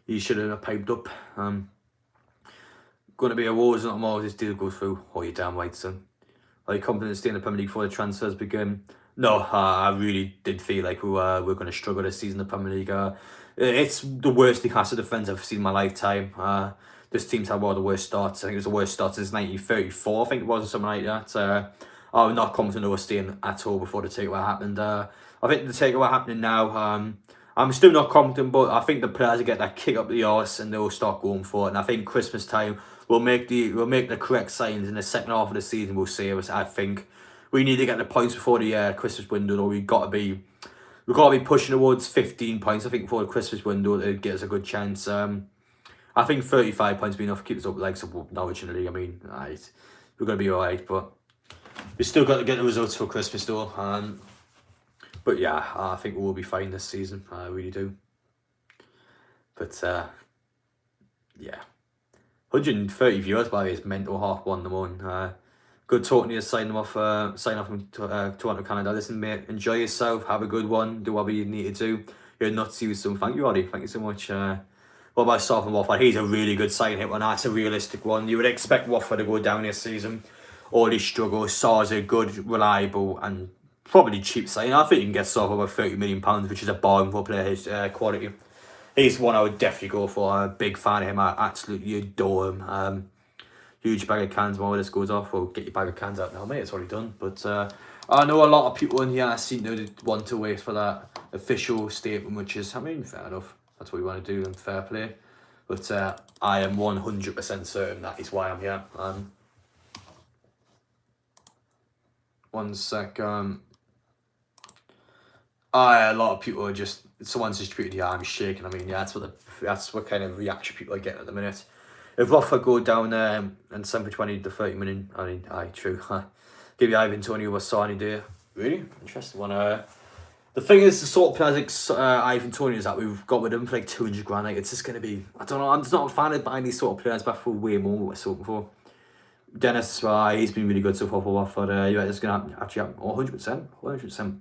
he should have piped up. Going to be a wars not more this deal goes through. Oh, you're damn right, son. Are you confident to stay in the Premier League before the transfers begin? No, I really did feel like we're going to struggle this season in the Premier League. It's the worst Newcastle defence I've seen in my lifetime. This team's had one of the worst starts. I think it was the worst start since 1934, I think it was, or something like that. I'm not confident they were staying at all before the takeover happened. I think the takeover happening now, I'm still not confident, but I think the players will get that kick up the arse and they'll start going for it. And I think Christmas time we'll make the correct signs in the second half of the season. Will save us. I think we need to get the points before the Christmas window, or we've got to be pushing towards 15 points. I think before the Christmas window to get us a good chance. I think 35 points will be enough to keep us up like some Norwich in the league. I mean, we're going to be alright, but we still got to get the results for Christmas though. But yeah, I think we will be fine this season. I really do. But yeah, 130 viewers by the way is mental. 1:30 in the morning. Good talking to you. Sign off from Toronto, Canada. Listen, mate, enjoy yourself. Have a good one. Do whatever you need to do. You're nuts to use some. Thank you, Roddy. Thank you so much. What about Southern Watford? He's a really good sign hit one. That's a realistic one. You would expect Watford to go down this season. All these struggles. Sar's a good, reliable, and probably cheap sign. I think you can get Saw for about £30 million, which is a bargain for a player his quality. He's one I would definitely go for. I'm a big fan of him. I absolutely adore him. Huge bag of cans while this goes off. Well, get your bag of cans out now, mate. It's already done. But I know a lot of people in here seem to want to wait for that official statement, which is, I mean, fair enough. That's what we want to do, and fair play. But I am 100% certain that is why I'm here. 1 sec. A lot of people are just, someone's just tweeted, yeah, I'm shaking. I mean, yeah, that's what kind of reaction people are getting at the minute. If Rafa go down there and 7 for 20 to 30 minutes, I mean, true. Give you Ivan Tony over Sani there. Really interesting one. The thing is, the sort of players like Ivan Tony is that we've got with him for like 200 grand. Like, it's just going to be, I don't know, I'm just not a fan of buying these sort of players back for way more than we're sold for. Dennis, he's been really good so far for Watford. Yeah, it's going to actually happen 100%. 100%.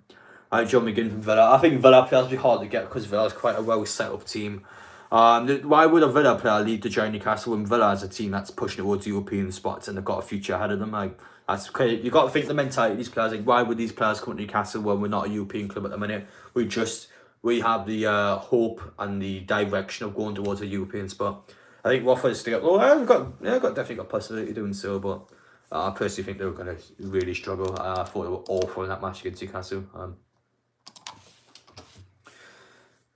John McGinn from Villa. I think Villa players will be hard to get because Villa's quite a well set up team. Why would a Villa player leave to join Newcastle when Villa is a team that's pushing towards European spots and they've got a future ahead of them? Like, that's crazy. You've got to think the mentality of these players. Like, why would these players come to Newcastle when we're not a European club at the minute? We have the hope and the direction of going towards a European spot. I think Watford's still. Well, definitely got possibility of doing so, but I personally think they were going to really struggle. I thought they were awful in that match against Newcastle.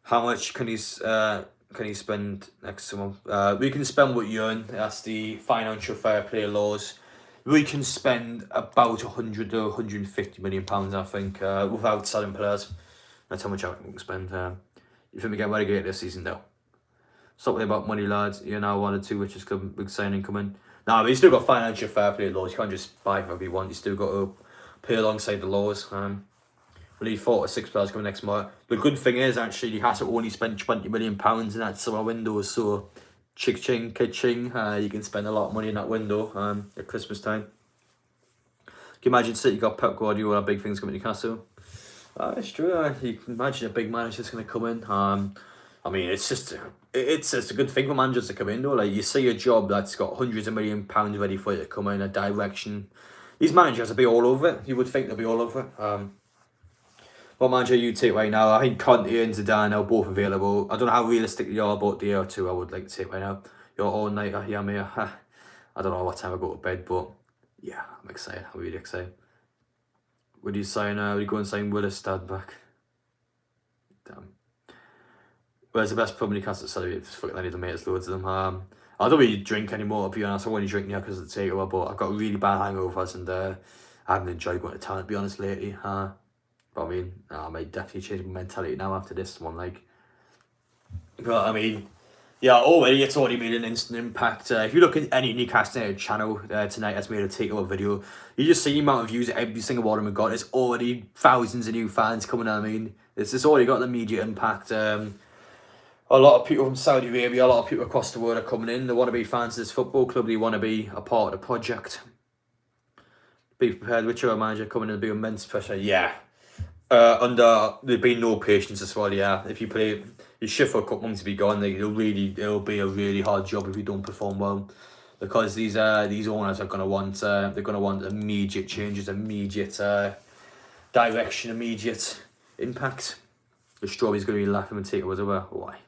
How much can he spend next summer? We can spend what you earn. That's the financial fair play laws. We can spend about 100 to 150 million pounds, I think, without selling players. That's how much I can spend. You think we get relegated this season? No. Stop worrying about money, lads. You're now 1 or 2, which is big signing coming. Nah, but you still got financial fair play laws. You can't just buy whatever you want. You still got to pay alongside the laws. We need 4 or 6 players coming next month. The good thing is, actually, you have to only spend £20 million in that summer window. So, ching, ka-ching, you can spend a lot of money in that window at Christmas time. Can you imagine City got Pep Guardiola, big things coming to Newcastle? It's true. You can imagine a big manager's going to come in. I mean, it's just a good thing for managers to come in, though. Like, you see a job that's got hundreds of £1 million ready for you to come in, a direction. These managers will be all over it. You would think they'll be all over it. What manager you take right now? I think Conte and Zidane are both available. I don't know how realistic you are about the other two I would like to take right now. You're all nighter here, mate. I don't know what time I go to bed, but yeah, I'm excited. I'm really excited. Would you go and sign Willis Dad back? Damn. Where's the best pub in Newcastle? Sorry, fucking I need to make us loads of them. I don't really drink anymore, to be honest. I only drink now because of the Takeover, but I've got really bad hangovers and I haven't enjoyed going to town, to be honest, lately. But I mean, I might definitely change my mentality now after this one, like. But I mean, yeah, already it's already made an instant impact. If you look at any Newcastle United channel tonight that's made a Takeover video, you just see the amount of views every single one of them got. It's already thousands of new fans coming. I mean, it's already got the media impact. A lot of people from Saudi Arabia, a lot of people across the world are coming in. They want to be fans of this football club. They want to be a part of the project. Be prepared with your manager coming in and be immense pressure. Yeah. There'd be no patience as well. Yeah, if you play, you shift for a couple months to be gone. Like, it'll be a really hard job if you don't perform well, because these owners are gonna want immediate changes, immediate direction, immediate impact. The strawberry's gonna be laughing and take it over. Why?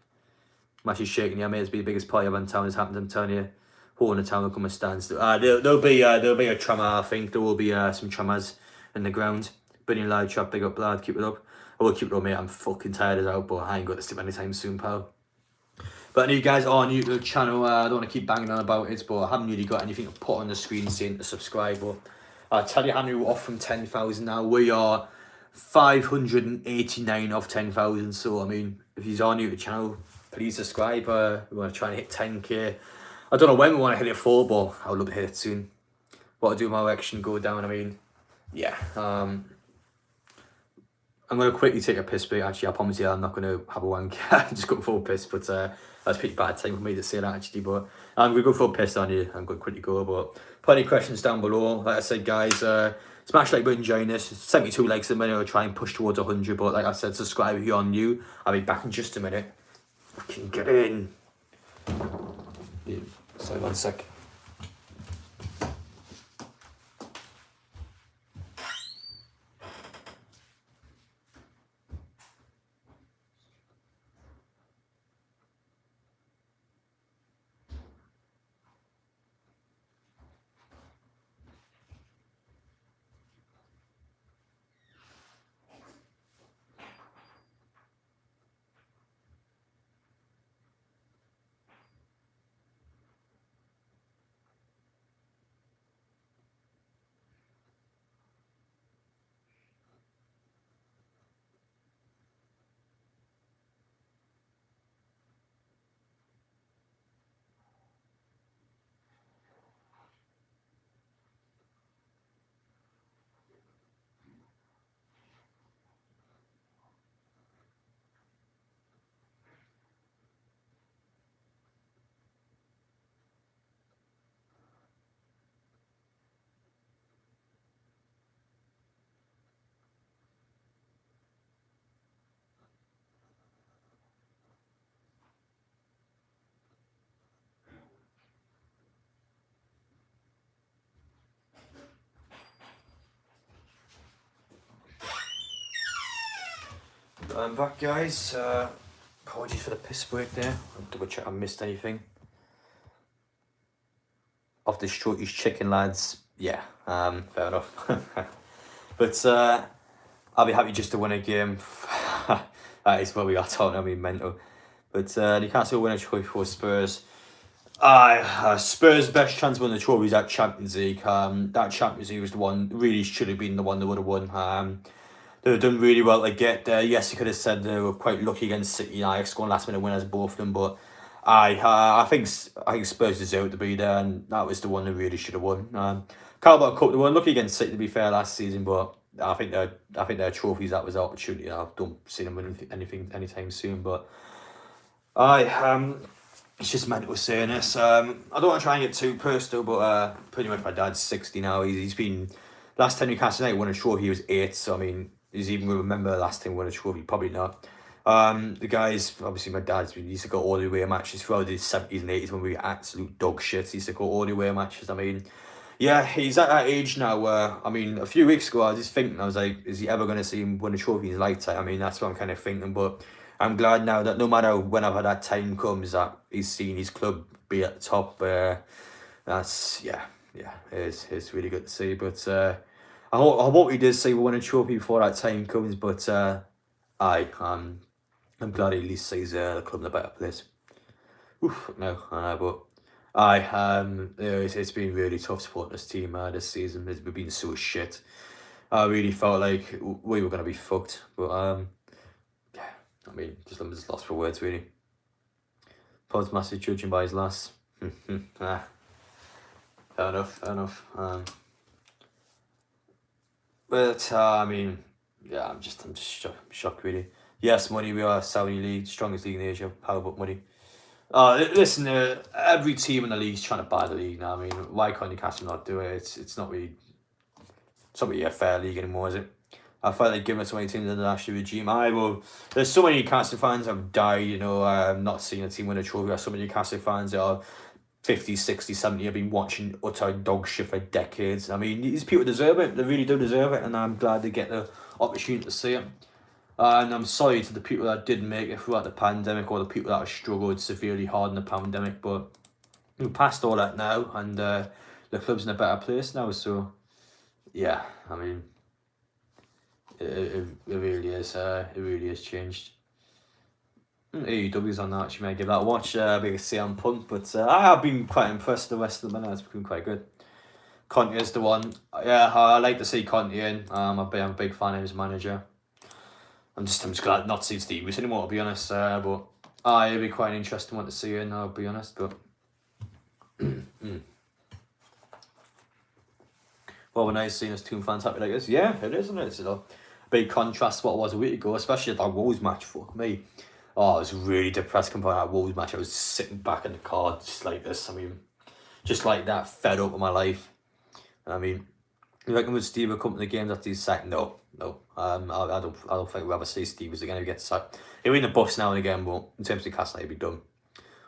I'm actually shaking your mate. It's be the biggest party in town has happened. I'm telling you, whole in the town will come and stand still. There'll be a tremor. I think there will be some tremors in the ground. Brilliant live chat, big up lad, keep it up. I will keep it up, mate. I'm fucking tired as hell, but I ain't got to sleep anytime soon, pal. But any guys are new to the channel, I don't want to keep banging on about it, but I haven't really got anything to put on the screen saying to subscribe. But I'll tell you how many we're off from 10,000 now. We are 589 off 10,000. So I mean, if you are new to the channel, please subscribe. We want to try and hit 10k. I don't know when we want to hit it for, but I would love to hit it soon. What to do my election go down? I mean, yeah. I'm going to quickly take a piss break. Actually, I promise you I'm not going to have a wank. I'm just going for a piss, but that's a pretty bad time for me to say that, actually. But I'm going to go for a piss on you. I'm going to quickly go. But put any questions down below. Like I said, guys, smash like button, join this. 72 likes a minute. I'll try and push towards 100. But like I said, subscribe if you're new. I'll be back in just a minute. I can get in. Yeah, sorry, 1 sec. I'm back, guys. Apologies for the piss break there. I'll double check I missed anything. Off the shorties chicken, lads. Yeah, fair enough. But I'll be happy just to win a game. That is what we are talking. I mean, mental. But Newcastle win a trophy for Spurs. Spurs' best chance to win the trophy is that Champions League. That Champions League was the one, really should have been the one they would have won. They've done really well to get there. Yes, you could have said they were quite lucky against City and Ajax, going last minute winners, both of them. But I think Spurs deserve to be there, and that was the one they really should have won. Carabao Cup, they were lucky against City to be fair last season, but I think their trophies, that was the opportunity. I don't see them winning anything anytime soon. But it's just mental saying this. I don't want to try and get too personal, but pretty much my dad's 60 now. He's been, last time Newcastle United won a trophy, he was 8. So I mean, does he even remember the last time he won a trophy? Probably not. The guys, obviously my dad's, used to go all the way matches throughout the 70s and 80s when we were absolute dog shit. He used to go all the way matches. I mean, yeah, he's at that age now where, I mean, a few weeks ago I was just thinking, I was like, is he ever going to see him win a trophy in his lifetime? I mean, that's what I'm kind of thinking, but I'm glad now that no matter whenever that time comes, that he's seen his club be at the top. That's, it's really good to see. But I hope he does see win a trophy before that time comes. But I'm glad he at least sees the club in a better place. Oof, no, but it's been really tough supporting this team this season. We've been so shit. I really felt like we were going to be fucked. But I mean, I'm just lost for words, really. Pod's massive judging by his last. Fair enough. But I mean, yeah, I'm just shocked, really. Yes, money. We are Saudi league, strongest league in Asia. How about money? Listen, every team in the league's trying to buy the league now. I mean, why can't Newcastle not do it? It's not really a fair league anymore, is it? I felt like giving it to any team in the national regime. There's so many Newcastle fans that have died, not seeing a team win a trophy. There's so many Newcastle fans that are 50, 60, 70 have been watching utter dog shit for decades. I mean, these people deserve it. They really do deserve it, and I'm glad they get the opportunity to see it. And I'm sorry to the people that didn't make it throughout the pandemic, or the people that have struggled severely hard in the pandemic, but we're past all that now, and the club's in a better place now. So, yeah, I mean, it really is. It really has changed. AEW's on that. Actually, may give that a watch. Big CM Punk, but I have been quite impressed. The rest of the minutes, it's been quite good. Conte is the one. Yeah, I like to see Conte in. I'm a big fan of his manager. I'm just glad not to see Steve anymore, to be honest. But it'll be quite an interesting one to see in, I'll be honest. But well, nice seeing us two fans happy like this. Yeah, it is, isn't it? It's a big contrast to what it was a week ago, especially that Wolves match for me. I was really depressed compared to that Wolves match. I was sitting back in the car just like this. I mean, just like that, fed up with my life. I mean, you reckon would Steve will come to the games after he's sacked? No. I don't think we'll ever see Steve as again if he gets sacked. He'll be in the bus now and again, but in terms of Newcastle, he'll be done.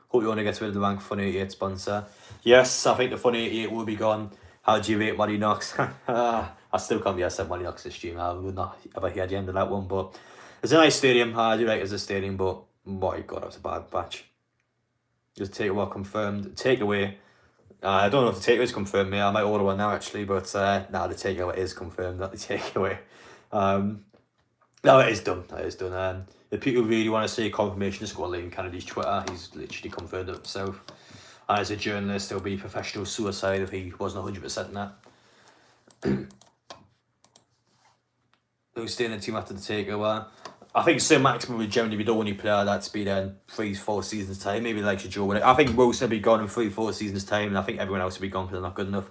Hope you want to get rid of the Rank Fun 88 sponsor. Yes, I think the Fun 88 will be gone. How do you rate Money Knox? I still can't be I said Money Knox this stream. I would not ever hear the end of that one, but it's a nice stadium. I do like it as a stadium, but my God, that was a bad batch. Just Takeover confirmed. Takeaway. I don't know if the takeaway is confirmed. I might order one now actually, but the takeaway is confirmed. Not the takeaway. No, it is done. If people really want to see confirmation, just go on Liam Kennedy's Twitter. He's literally confirmed it himself. And as a journalist, it'll be professional suicide if he wasn't 100% in that. Who's staying in the team after the takeover? I think Sir Maximum would generally be the only player that's been there in 3-4 seasons' time. Maybe like Joe with it. I think Wilson will be gone in 3-4 seasons' time, and I think everyone else will be gone because they're not good enough.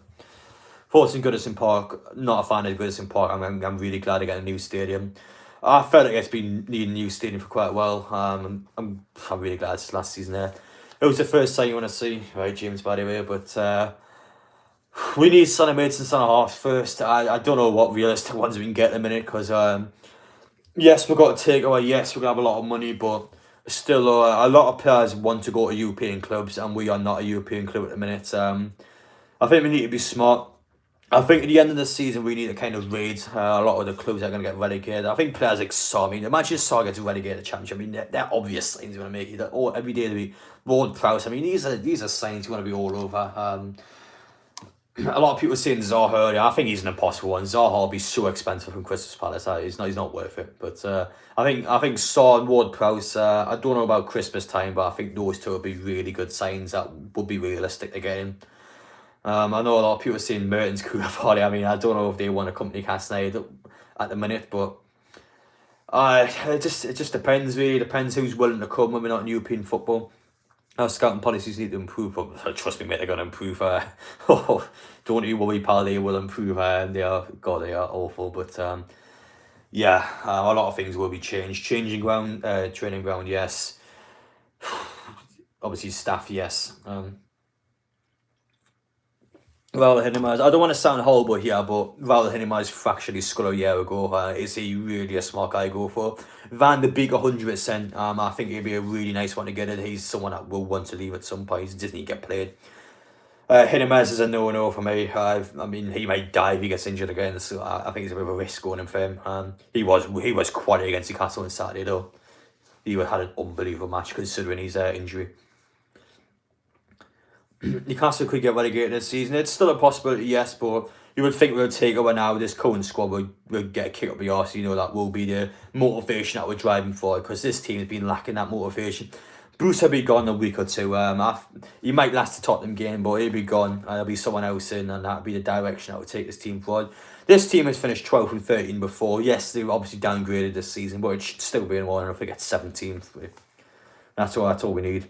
Thoughts on Goodison Park? Not a fan of Goodison Park. I'm really glad to get a new stadium. I felt like it's been needing a new stadium for quite a while. I'm really glad it's last season there. It was the first time you want to see, right, James, by the way, but we need centre mids and centre halves first. I don't know what realistic ones we can get in a minute because yes, we've got to take away. Yes, we're gonna have a lot of money, but still, a lot of players want to go to European clubs, and we are not a European club at the minute. I think we need to be smart. I think at the end of the season we need to kind of raid a lot of the clubs that are going to get relegated. I think players like Saw, I mean, imagine Saw gets relegated to Championship. I mean, they're obvious signs going to make it. Every day to be Ward Prowse. I mean, these are signs going to be all over. A lot of people saying Zaha earlier. I think he's an impossible one. Zaha will be so expensive from Crystal Palace. He's not worth it. But I think Saw and Ward Prowse. I don't know about Christmas time, but I think those two will be really good signs that would be realistic to get in. I know a lot of people are saying Mertens could party. I mean, I don't know if they want a company cast United at the minute, but it just depends really. Depends who's willing to come when we're not in European football. Our scouting policies need to improve, but trust me, mate, they're going to improve. Don't you worry, pal, they will improve. They are awful, but yeah, a lot of things will be changed. Changing ground, training ground, yes. Obviously, staff, yes. Raul Jimenez, I don't want to sound horrible here, but Raul Jimenez fractured his skull a year ago. Is he really a smart guy to go for? Van de Beek, 100%. I think he'd be a really nice one to get in. He's someone that will want to leave at some point. He doesn't need to get played. Jimenez is a no-no for me. I mean, he might die if he gets injured again, so I think it's a bit of a risk going in for him. He was quality against Newcastle on Saturday, though. He had an unbelievable match considering his injury. Newcastle could get relegated this season. It's still a possibility, yes, but you would think we'll take over now. This current squad would get a kick up the arse. You know, that will be the motivation that we're driving for, because this team has been lacking that motivation. Bruce will be gone in a week or two. He might last the Tottenham game, but he'll be gone. There'll be someone else in, and that'll be the direction that will take this team forward. This team has finished 12th and 13 before. Yes, they were obviously downgraded this season, but it should still be in one. I think it's 17th. That's all we need.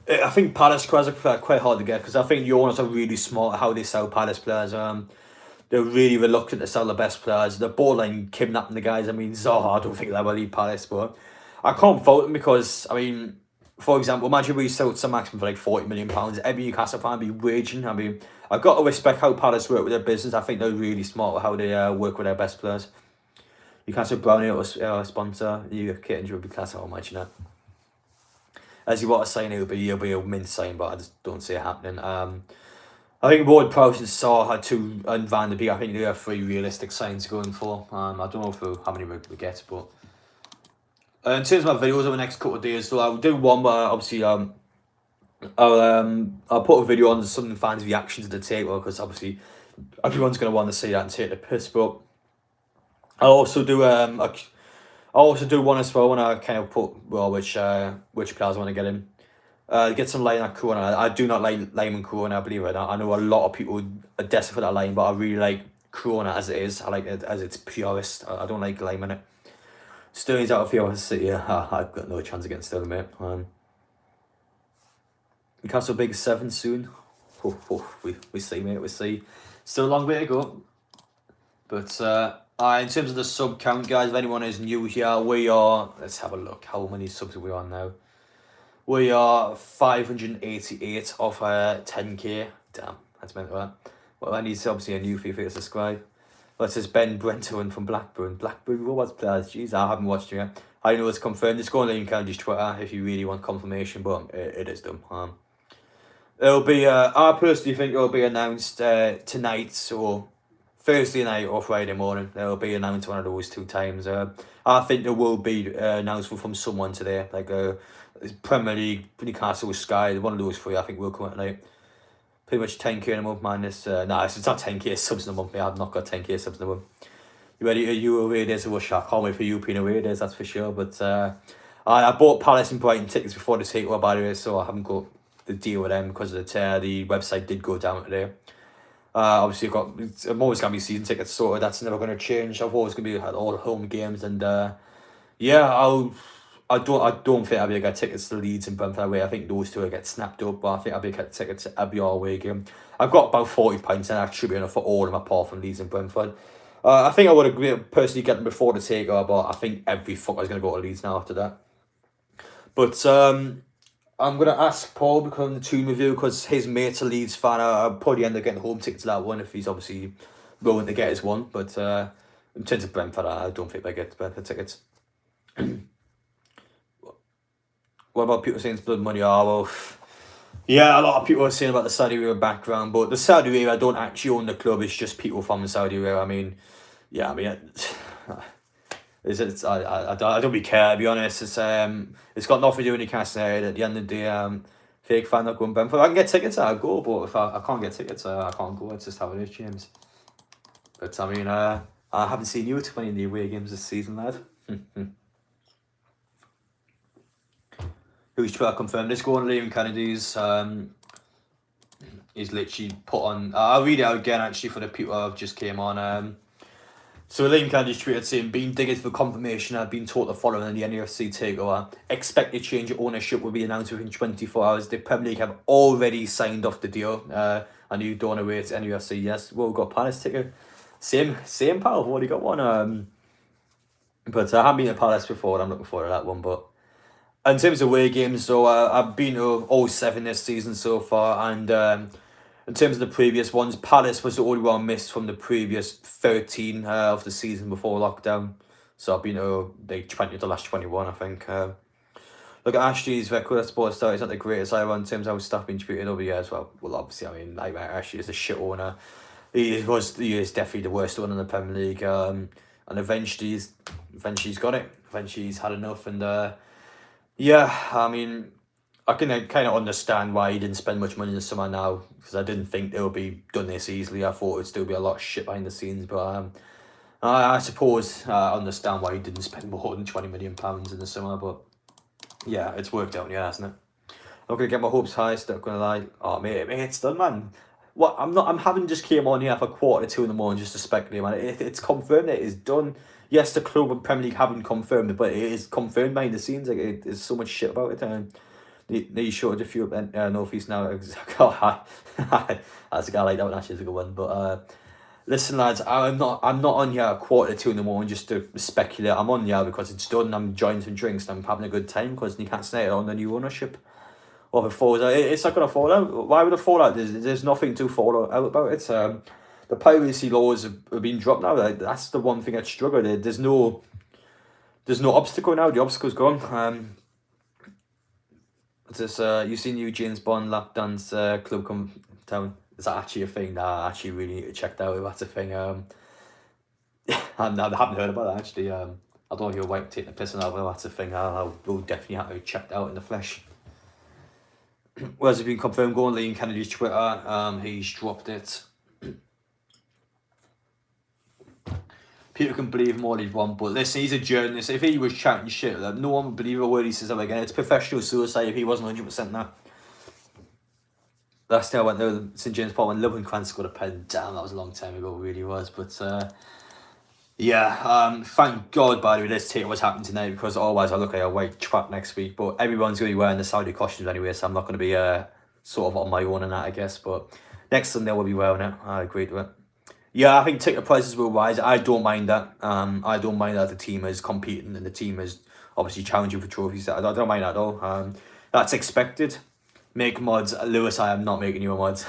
I think Palace squads are quite hard to get, because I think the owners are really smart at how they sell Palace players. They're really reluctant to sell the best players. They're borderline kidnapping the guys. I mean, Zaha, I don't think they'll ever leave Palace, but I can't fault them because, I mean, for example, imagine we sold some maximum for like £40 million. Every Newcastle fan would be raging. I mean, I've got to respect how Palace work with their business. I think they're really smart with how they work with their best players. Newcastle Brownie or sponsor, you kit and rugby class, I'll imagine that. As you want to sign, it'll be a mint sign, but I just don't see it happening. I think Ward Prowse and Saw had two, and Van de Beek, I think they are 3 realistic signs going for. I don't know how many we get, but in terms of my videos over the next couple of days, so I'll do one, but obviously I'll put a video on some fans' reactions to the Takeover, because obviously everyone's going to want to see that and take the piss. But I'll also do one as well when I kind of put which players I want to get in. Get some line at Corona. I do not like Lime and Corona, believe it or not. I know a lot of people are desperate for that line, but I really like Corona as it is. I like it as its purest. I don't like lime in it. Sterling's out of Field City. I've got no chance against Sterling, mate. Newcastle big 7 soon. We see, mate. We see. Still a long way to go. But in terms of the sub count, guys, if anyone is new here, we are, let's have a look. How many subs are we on now? We are 588 off 10k. Damn, that's meant to that. Well, I need to obviously a new fee to subscribe. This is Ben Brenton from Blackburn. Blackburn, what was players? Jeez, I haven't watched it yet. I know it's confirmed. Just go on Liam County's Twitter if you really want confirmation, but it is done. It'll be, I personally think it'll be announced tonight or Thursday night or Friday morning. It'll be announced one of those 2 times. I think there will be an announcement from someone today, like Premier League, Newcastle, Sky, one of those 3 I think will come out tonight. Pretty much 10k in a month minus, it's not 10k subs in a month, mate. I've not got 10k subs in a month. You ready? Are you away days? Well, I can't wait for European away days, that's for sure. But I bought Palace and Brighton tickets before the Takeover, by the way, so I haven't got the deal with them because of the website did go down today. Obviously, I'm always going to be season tickets sorted. That's never going to change. I've always going to be at all home games, and yeah, I don't think I'll be able to get tickets to Leeds and Brentford away. I think those 2 will get snapped up, but I think I'll be able to get tickets to every away game. I've got about £40, and that should be enough for all of them apart from Leeds and Brentford. I think I would have personally get them before the Takeover, but I think every fucker's going to go to Leeds now after that. But I'm going to ask Paul to become the team review because his mate's a Leeds fan. I'll probably end up getting home tickets to that one if he's obviously willing to get his one. But in terms of Brentford, I don't think they get Brentford tickets. What about people saying it's blood money? Oh, well, Yeah, a lot of people are saying about the Saudi Arabia background, but the Saudi Arabia don't actually own the club. It's just people from Saudi Arabia. I mean, yeah, I mean, I don't really care, to be honest. It's got nothing to do with Newcastle United. At the end of the day, fake fan not going Brentford. If I can get tickets, I'll go. But if I can't get tickets, I can't go. It's just how it is, James. But I mean, I haven't seen you at many of the away games this season, lad. Who's trying to confirm this? Go on, Liam Kennedy's. He's literally put on. I'll read it out again actually for the people who just came on. So Liam Kennedy's tweeted saying, "Being digging for confirmation, I've been told the following in the NUFC takeover. Expected change of ownership will be announced within 24 hours. The Premier League have already signed off the deal. And you don't await NUFC. Yes, well, we've got Palace ticket. Same pal. I've already got one. But I haven't been to Palace before. I'm looking forward to that one. But in terms of away games, so I've been to all 7 this season so far, and in terms of the previous ones, Palace was the only one missed from the previous 13 of the season before lockdown. So I've been to the last 21, I think. Look at Ashley's record at Sports Star. It's not the greatest either in terms of how stuff been treated over the years. Well, obviously, I mean, Ashley is a shit owner. He is definitely the worst owner in the Premier League. And eventually he's got it. Eventually he's had enough, and yeah, I mean, I can kind of understand why he didn't spend much money in the summer now, because I didn't think it would be done this easily. I thought it would still be a lot of shit behind the scenes, but I suppose I understand why he didn't spend more than £20 million in the summer, but yeah, it's worked out, yeah, hasn't it? I'm gonna get my hopes high, still gonna lie. Oh mate, it's done, man. What I'm having just came on here for 1:45 in the morning just to speculate, man. It's confirmed, it is done. Yes, the club and Premier League haven't confirmed it, but it is confirmed behind the scenes. Like, there's so much shit about it. They showed a few North East now. That's a guy like that one. Actually, is a good one. But listen, lads, I'm not on here at 1:45 in the morning just to speculate. I'm on here because it's done. I'm enjoying some drinks and I'm having a good time because Newcastle United on the new ownership. Or if it falls out, it's not gonna fall out. Why would it fall out? There's nothing to fall out about it. The piracy laws have been dropped now. That's the one thing I struggle with. There's no obstacle now. The obstacle's gone. You've seen Eugene's Bond lap dance club come town. Is that actually a thing? Nah, I actually really need to check that out if that's a thing. I haven't heard about that actually. I don't know if you're white taking the piss on that, but that's a thing. We'll definitely have to check that out in the flesh. Well, has it been confirmed? Go on Liam Kennedy's Twitter. He's dropped it. People can believe him all he want, but listen, he's a journalist. If he was chatting shit, no one would believe a word he says ever again. It's professional suicide if he wasn't 100% that. Last time I went there with St James Park when Liverpool Crans scored a pen. Damn, that was a long time ago, it really was. But yeah, thank God, by the way, this takeover was happening tonight, because otherwise I look like a white twat next week. But everyone's going to be wearing the Saudi costumes anyway, so I'm not going to be sort of on my own in that, I guess. But next Sunday we'll be wearing it. I agree to it. Yeah, I think ticket prices will rise. I don't mind that. I don't mind that the team is competing and the team is obviously challenging for trophies. I don't mind that at all. That's expected. Make mods. Lewis, I am not making you a mod.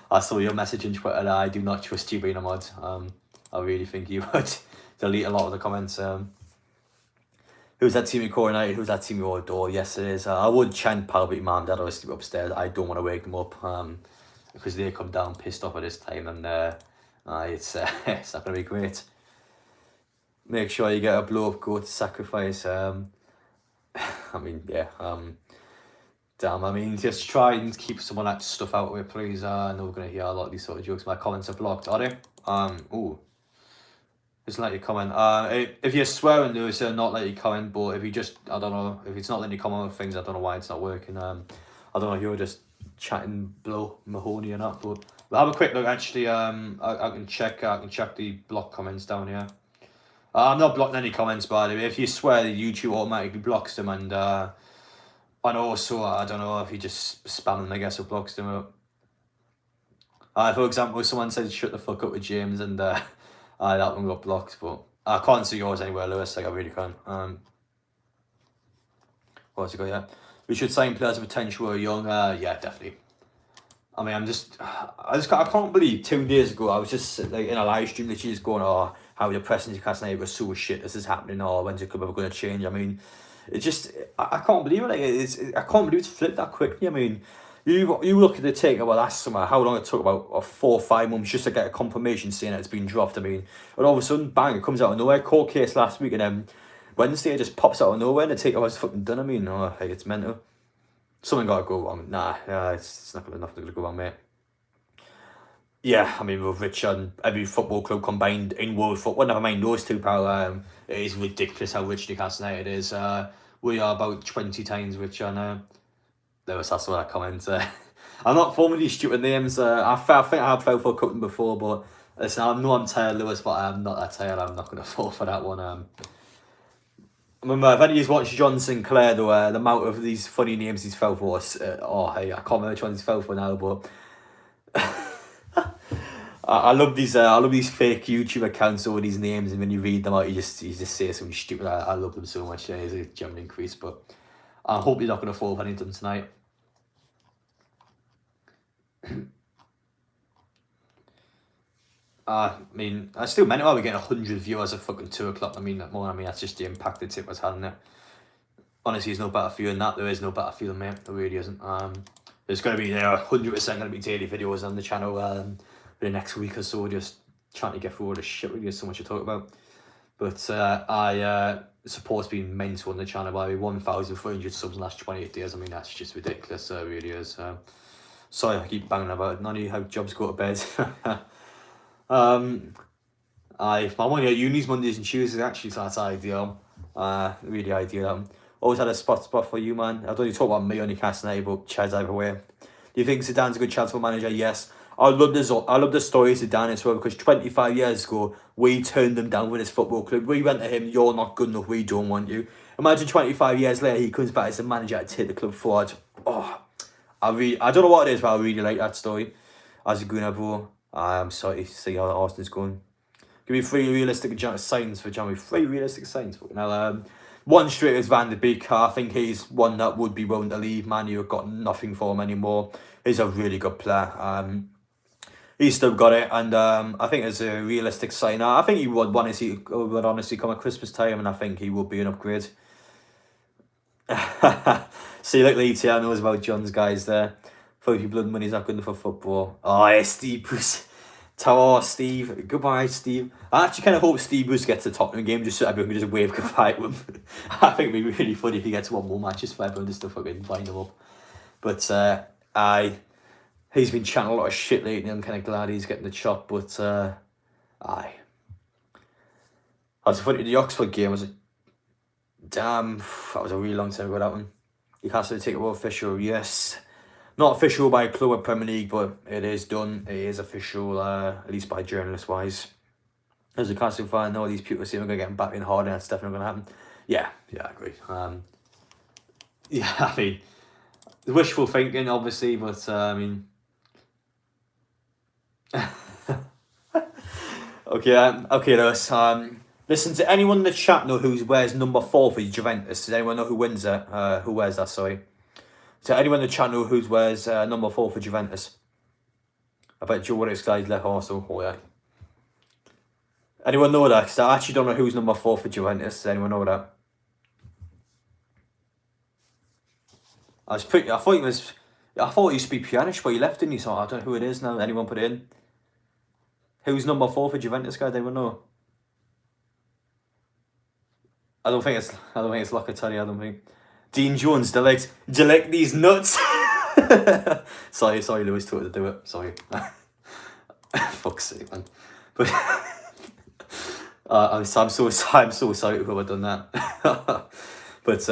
I saw your message in Twitter that I do not trust you being a mod. I really think you would delete a lot of the comments. Who's that team you call tonight? Who's that team you adore? Yes, it is. I would chant probably mom and dad or sleep upstairs. I don't want to wake them up because they come down pissed off at this time, and it's not going to be great. Make sure you get a blow-up goat sacrifice. I mean, yeah. Damn, I mean, just try and keep some of that stuff out of it, please. I know we're going to hear a lot of these sort of jokes. My comments are blocked, are they? Ooh. Just let you comment. If you're swearing, Lewis, not let you comment, but if you just, I don't know, if it's not letting you comment on things, I don't know why it's not working. I don't know if you're just chatting below Mahoney or not, but we'll have a quick look, actually. I can check the block comments down here. I'm not blocking any comments, by the way. If you swear, YouTube automatically blocks them, and also, I don't know if you just spam them, I guess, it blocks them up. For example, someone said shut the fuck up with James, and that one got blocked, but I can't see yours anywhere, Lewis, like I really can't. What's it got, yeah? We should sign players of potential who are young. Yeah, definitely. I mean, I can't believe 2 days ago I was just like in a live stream that she's going, oh, how depressing Newcastle United was so shit, this is happening, or when's the club ever going to change? I mean, it just, I can't believe it. Like, I can't believe it's flipped that quickly. I mean, You look at the Takeover last summer, how long it took, about 4 or 5 months just to get a confirmation saying that it's been dropped. I mean, and all of a sudden, bang, it comes out of nowhere. Court case last week, and then Wednesday it just pops out of nowhere, and the Takeover's fucking done. I mean, oh, hey, it's mental. Something got to go wrong. Nah, it's not gonna nothing to go wrong, mate. Yeah, I mean, with Rich and every football club combined in world football, never mind those two, pal, it is ridiculous how rich Newcastle United is. We are about 20 times rich, and Lewis, that's what I comment. I'm not formally stupid names. I think I have fell for a couple before, but listen, I know I'm tired, Lewis, but I'm not that tired. I'm not going to fall for that one. I remember, if any of you watched John Sinclair, though, the amount of these funny names he's fell for, hey, I can't remember which ones he's fell for now, but I love these fake YouTube accounts over these names, and when you read them out, you just say something stupid. I love them so much. It's a genuine increase, but I hope you're not going to fall for any of them tonight. I mean, I still meant we're getting 100 viewers at fucking 2 o'clock. I mean, that's just the impact the tip was having it. Honestly, there's no better feeling that. There is no better feeling, mate. There really isn't. There's going to be 100% going to be daily videos on the channel for the next week or so, just trying to get through all this shit. Really, there's so much to talk about. But support's been mental on the channel by 1,300 subs in the last 28 days. I mean, that's just ridiculous. It really is. Sorry, I keep banging about it. None of you have jobs, go to bed. I'm only at uni's Mondays and Tuesdays, actually, so that's ideal. Really ideal. Always had a spot for you, man. I don't even talk about me on Newcastle United, but Chad's everywhere. Do you think Zidane's a good transfer manager? Yes. I love the story of Zidane as well, because 25 years ago, we turned him down with his football club. We went to him, you're not good enough, we don't want you. Imagine 25 years later, he comes back as a manager to take the club forward. Oh, I don't know what it is, but I really like that story. As a Gunnar, bro, I'm sorry to see how Arsenal's going. Give me 3 realistic signs for January. 3 realistic signs. Now, one straight is Van de Beek. I think he's one that would be willing to leave. Man, you've got nothing for him anymore. He's a really good player. He's still got it, and I think it's a realistic sign. I think he would honestly come at Christmas time, and I think he would be an upgrade. See, like Leeds, I knows about John's guys there. 30 blood money's not good enough for football. Oh, yeah, Steve Bruce. Tower, Steve. Goodbye, Steve. I actually kind of hope Steve Bruce gets the Tottenham game just so everyone can just wave goodbye to him. I think it'd be really funny if he gets 1 more match just for everyone just to fucking bind him up. But he's been chatting a lot of shit lately. I'm kind of glad he's getting the chop, but I was funny at the Oxford game. I was like, damn, that was a really long time ago, that one. Newcastle Takeover official, yes. Not official by club or Premier League, but it is done. It is official, at least by journalist-wise. As a Newcastle fan, all these people say we're going to get him back in hard, and that's definitely going to happen. Yeah, I agree. Yeah, I mean, wishful thinking, obviously, but I mean... okay, Lewis. Listen, to anyone in the chat know who wears number 4 for Juventus? Does anyone know who wins it? Who wears that, sorry? So anyone in the channel who wears number 4 for Juventus? I bet Joe Willis guys left also. Oh yeah. Anyone know that? Because I actually don't know who's number 4 for Juventus. Does anyone know that? I thought it used to be Pjanic, but he left, didn't he? So I don't know who it is now. Anyone put it in? Who's number 4 for Juventus, guys? Anyone know? I don't think it's Locatelli. I don't think. Dean Jones, delete these nuts. sorry, Lewis told to do it. Sorry. Fuck's sake, man. But I'm so sorry to whoever done that. But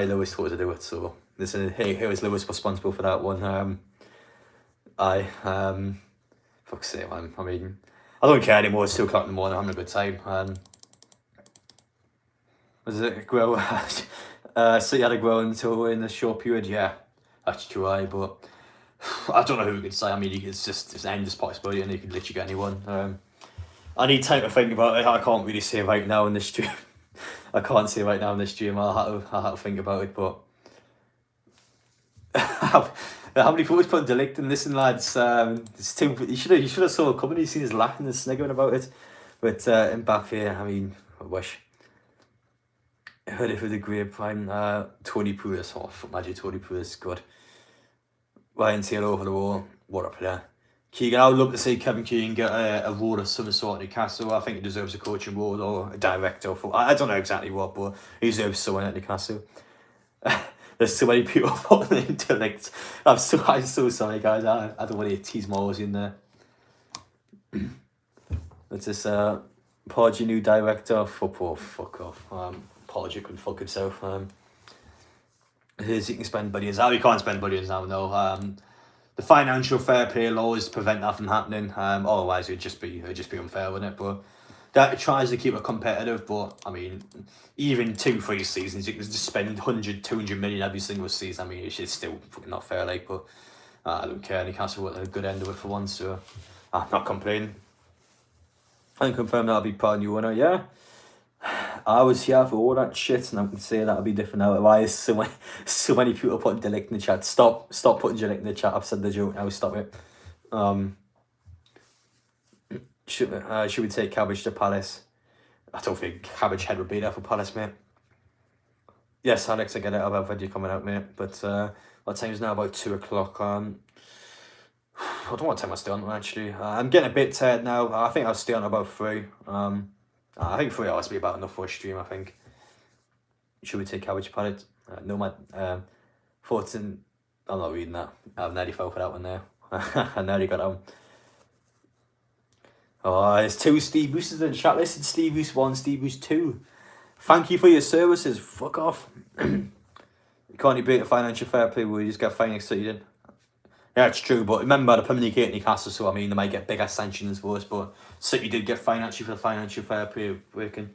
Lewis told to do it. So listen, here is Lewis responsible for that one. Fuck's sake, man. I mean, I don't care anymore. It's 2 o'clock in the morning. I'm having a good time. Was it grow? So you had to grow until in the short period. Yeah, that's true. But I don't know who we could say. I mean, it's an endless possibility, and you can literally get anyone. I need time to think about it. I can't really say right now in this stream. I can't say right now in this stream. I'll have to think about it. But how many people put Delict in? Listen, lads, it's too. You should have saw a company. Seen us laughing and sniggering about it. But Mbappe, I mean, I wish. I heard it through the grapevine. Tony Pulis. Oh, imagine Tony Pulis. Good. Ryan Taylor over the wall. What a player. Keegan, I would love to see Kevin Keegan get a role of some sort at Newcastle. I think he deserves a coaching role or a director. I don't know exactly what, but he deserves someone at Newcastle. There's so many people putting intellect. I'm so sorry, guys. I don't want to tease Moles in there. It's this Podgy new director of football. Fuck off. Podgy can fuck himself. He can spend billions. He can't spend billions now. No. The financial fair play laws prevent that from happening. Otherwise, it'd just be unfair, wouldn't it? But that tries to keep it competitive. But I mean, even 2-3 seasons, you can just spend 100, 200 million every single season. I mean, it's still fucking not fair, like. But I don't care. Newcastle got a good end of it for once, so I'm not complaining. I can confirm that'll be part of new owner. Yeah, I was here for all that shit, and I can say that'll be different now. Why is so many people putting Delict in the chat? Stop putting Delict in the chat. I've said the joke now. Stop it. Should we take Cabbage to Palace? I don't think Cabbage Head would be there for Palace, mate. Yes, Alex, I get it. I've had video coming out, mate. But what time is now? About 2 o'clock. I don't know what time I stay on, actually. I'm getting a bit tired now. I think I'll stay on about 3. I think 3 hours will be about enough for a stream, I think. Should we take Cabbage Palette? No, my thoughts in... I'm not reading that. I've nearly fell for that one there. I nearly got that one. Oh, there's 2 Steve Boosters in the chat. Listen, Steve Boost 1, Steve Boost 2. Thank you for your services. Fuck off. You can't debate a financial fair play where you just get fine exceeded. Yeah, it's true, but remember the Premier League at Newcastle, so I mean they might get bigger sanctions for us, but City did get financially for the financial fair play working.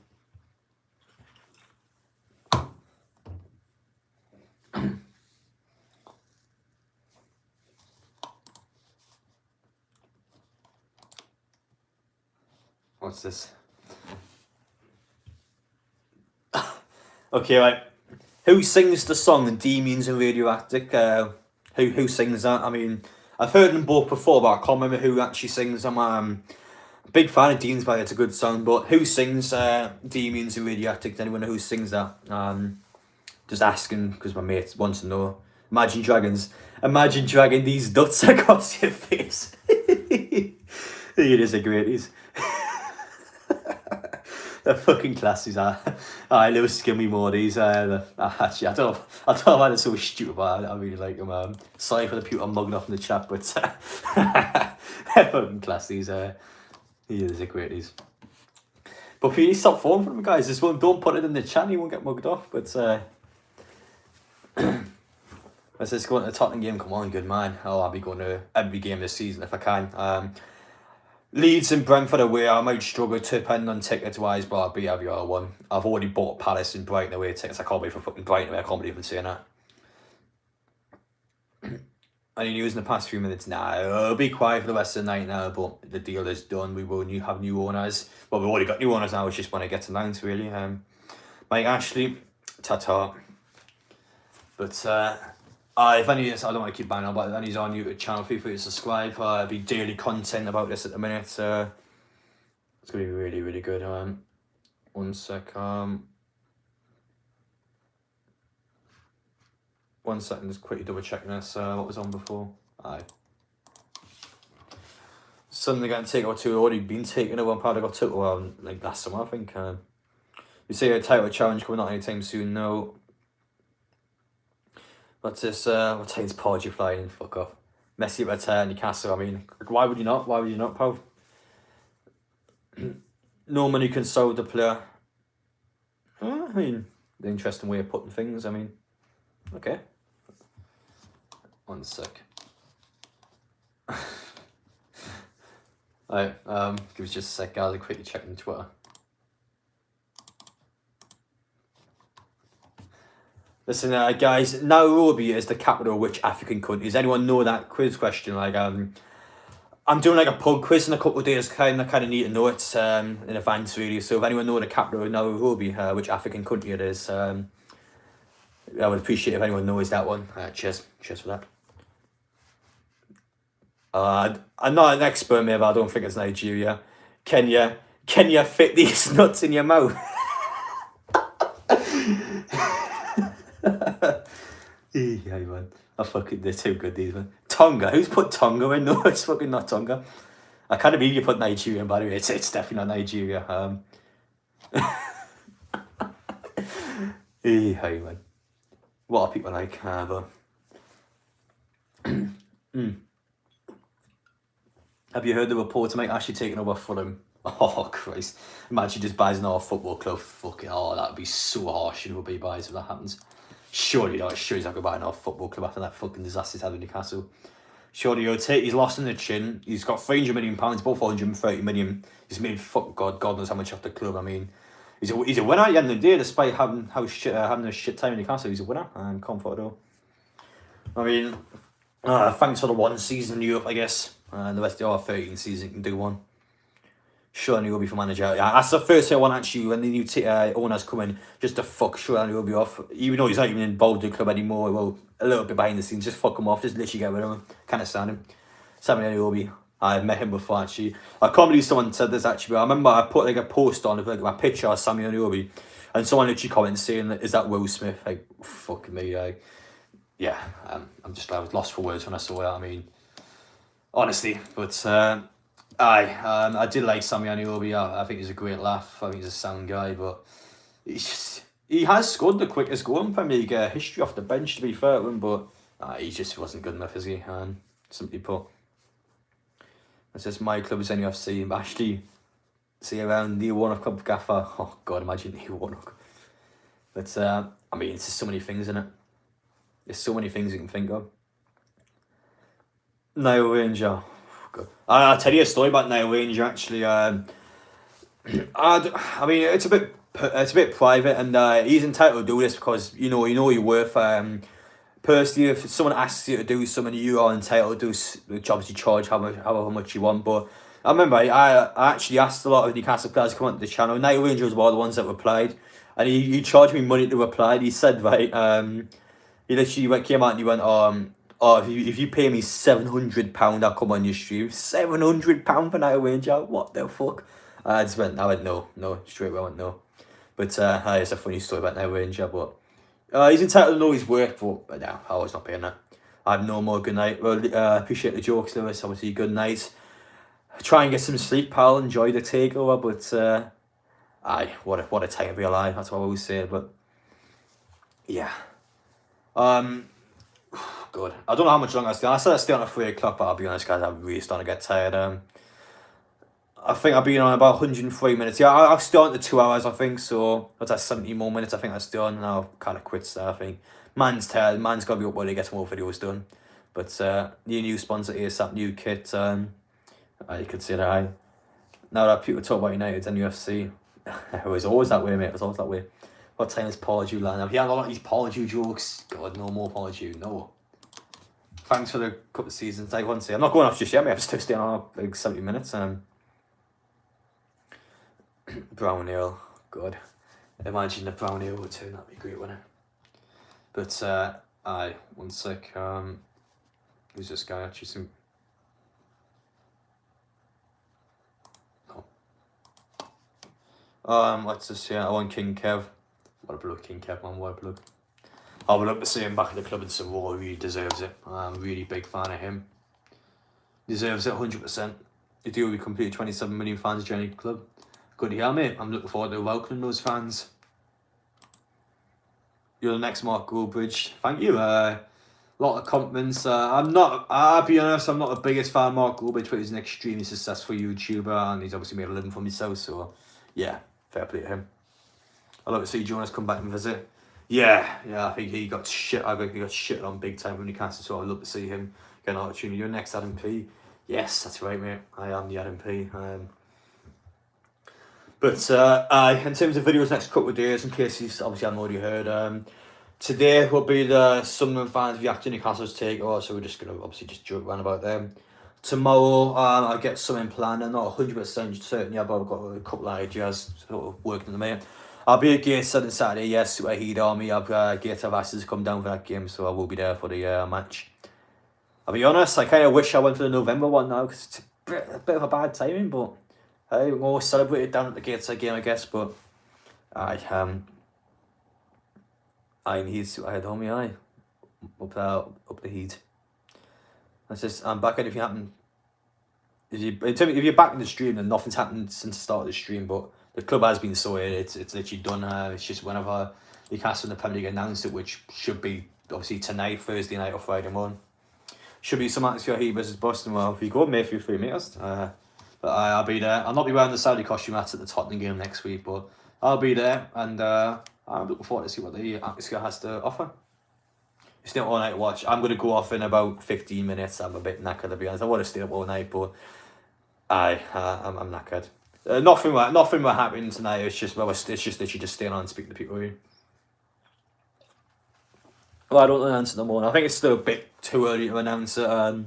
What's this? Okay, right. Who sings the song Demons and Radioactive? Who sings that? I mean, I've heard them both before, but I can't remember who actually sings them. I'm a big fan of Dean's Bay, it's a good song, but who sings Demons and Radioactive? Does anyone know who sings that? Just asking, because my mate wants to know. Imagine dragging these nuts across your face. It is a greaties. They're fucking classes. I little skimmy Mordies. Actually, I don't know why they're so stupid, but I really like them. Sorry for the people I'm mugging off in the chat, but they're fucking classes. He is a greaties. But please stop falling for them, guys. This one, don't put it in the chat, you won't get mugged off. But let's just go into the Tottenham game. Come on, good man. I'll be going to every game this season if I can. Leeds and Brentford away, I might struggle to depend on tickets wise, but I'll be every other one. I've already bought Palace and Brighton away tickets. I can't wait for fucking Brighton away. I can't believe I'm saying that. Any news in the past few minutes? Nah, it'll be quiet for the rest of the night now, but the deal is done. We will have new owners. Well, we've already got new owners now. It's just when it gets announced, really. Mike Ashley, ta-ta. But if any of this, I don't want to keep banging on, but if any's on YouTube channel, feel free to subscribe. There'll be daily content about this at the minute. It's going to be really, really good. 1 sec. 1 second, just quickly double checking this. What was on before? Aye. Something getting Takeover 2 already been taken over. Part of got took over like last summer, I think. You see a title challenge coming out anytime soon? No. What's this? What time's Podgy flying? Fuck off. Messi return Newcastle. I mean, why would you not? Why would you not, pal? No money can solve the player. I mean, the interesting way of putting things. I mean, okay. 1 sec. Alright, give us just a sec, guys. I'll quickly check on Twitter. Listen, guys, Nairobi is the capital of which African country? Does anyone know that quiz question? Like, I'm doing like a pub quiz in a couple of days. I kind of need to know it in advance, really. So if anyone knows the capital of Nairobi, which African country it is, I would appreciate if anyone knows that one. Cheers for that. I'm not an expert, mate, but I don't think it's Nigeria. Kenya fit these nuts in your mouth? Yeah, man. They're too good, these, man. Tonga? Who's put Tonga in? No, it's fucking not Tonga. I can't believe you put Nigeria, by the way. It's definitely not Nigeria. Hey, man. What are people like? But have you heard the reports about actually taking over Fulham? Oh, Christ. Imagine just buys another football club. Fucking, oh, that would be so harsh. It would be buys if that happens. Surely not. Sure, he's not going to buy another football club after that fucking disaster he's had in Newcastle. Surely he'll take. He's lost in the chin. He's got £300 million, both 130 million. He's made God knows how much off the club. I mean, he's a winner at the end of the day, despite having a shit time in Newcastle. He's a winner. I'm comfortable. I mean, thanks for the one season in Europe, I guess. The rest of the 13 season can do one. Sean will be for manager. Yeah, that's the first thing I want actually when the new owners come in, just to fuck Sean will be off. Even though he's not even involved in the club anymore, well, a little bit behind the scenes, just fuck him off, just literally get rid of him. Can't stand him. Sammy Niobe, I met him before actually. I can't believe someone said this actually, but I remember I put like a post on like my picture of Sammy Niobe, and someone literally commented saying, "Is that Will Smith?" Like, fuck me, yeah. I was lost for words when I saw that. I mean, honestly, but. I did like Sammy Niobe. I think he's a great laugh. I think he's a sound guy, but he has scored the quickest goal in Premier League history off the bench, to be fair to him, but he just wasn't good enough, is he? Simply put. It's just my club is NUFC. Actually, see around Neil Warnock Club Gaffer. Oh, God, imagine Neil Warnock. But, I mean, it's just so many things in it. There's so many things you can think of. Nile Ranger. I'll tell you a story about Nile Ranger actually. I mean, it's a bit private, and he's entitled to do this because you know your worth. Personally, if someone asks you to do something, you are entitled to do the jobs you charge, however much you want. But I remember I actually asked a lot of Newcastle players to come onto the channel. Nile Ranger was one of the ones that replied, and he charged me money to reply. He said, right, he literally came out and he went, if you pay me £700, I'll come on your stream. £700 for Nile Ranger? What the fuck? I went no, straight away I went no. But it's a funny story about Nile Ranger, but he's entitled to know his work, but no, I was not paying that. I have no more good night. Well, appreciate the jokes, Lewis. Obviously, good night. Try and get some sleep, pal. Enjoy the takeover, but what a time to be alive. That's what I always say, but yeah. Good. I don't know how much longer I stay on. I said I stay on at 3 o'clock, but I'll be honest, guys, I'm really starting to get tired. I think I've been on about 103 minutes. Yeah, I'll stay on to 2 hours, I think. So what's that, 70 more minutes? I think I'll stay on, and I'll kind of quit there. I think man's tired. Man's got to be up while he gets more videos done. But new sponsor ASAP, new kit. You could say that. Now that people talk about United and UFC, it was always that way, mate. It was always that way. What time is Paul Jew land? Have you had a lot of these Paul Jew jokes? God, no more Paul Jew. No. Thanks for the couple of seasons. I want to say I'm not going off just yet, mate. I'm still staying on like 70 minutes. Brown ale, good. Imagine the brown ale return. That'd be great, wouldn't it? But one sec. Who's this guy? Actually, some. Oh. What's this here? I want King Kev. What a bloke, King Kev, man. What a bloke. I would love to see him back at the club in some role. He really deserves it. I'm a really big fan of him. Deserves it 100%. The deal we completed 27 million fans joining the club. Good to hear, mate. I'm looking forward to welcoming those fans. You're the next Mark Goldbridge. Thank you. A lot of compliments. I'll be honest, I'm not the biggest fan of Mark Goldbridge, but he's an extremely successful YouTuber and he's obviously made a living for himself. So, yeah, fair play to him. I'd love to see Jonas come back and visit. Yeah, I think he got shit. I think he got shit on big time from Newcastle, so I'd love to see him get an opportunity. You're next Adam P. Yes, that's right, mate. I am the Adam P. But in terms of videos next couple of days, in case you obviously haven't already heard, today will be the Sunderland fans reacting to Newcastle's takeover, so we're just going to obviously just joke around about them. Tomorrow, I'll get something planned. I'm not 100% certain yet, but I've got a couple of ideas sort of working at the minute. I'll be at Gateshead on Saturday, yes, Super Heat Army. I've Gateshead asked to come down for that game, so I will be there for the match. I'll be honest, I kind of wish I went for the November one now, because it's a bit of a bad timing, but we'll celebrate it down at the Gateshead game, I guess, but I need to head home, up the Heat. I'm back. Anything happened? If you're back in the stream, then nothing's happened since the start of the stream. But the club has been sorted. It's literally done. It's just whenever Newcastle and the Premier League announced it, which should be obviously tonight, Thursday night or Friday morning. Should be some atmosphere here versus Boston. Well, if you go Mayfield 3 metres, but I'll be there. I'll not be wearing the Saudi costume at the Tottenham game next week, but I'll be there, and I'm looking forward to see what the atmosphere has to offer. It's not all night watch. I'm going to go off in about 15 minutes. I'm a bit knackered, to be honest. I want to stay up all night, but I'm knackered. Nothing will happen tonight. It's just literally just staying on and speaking to people here. Well, I don't announce it no more. I think it's still a bit too early to announce it. I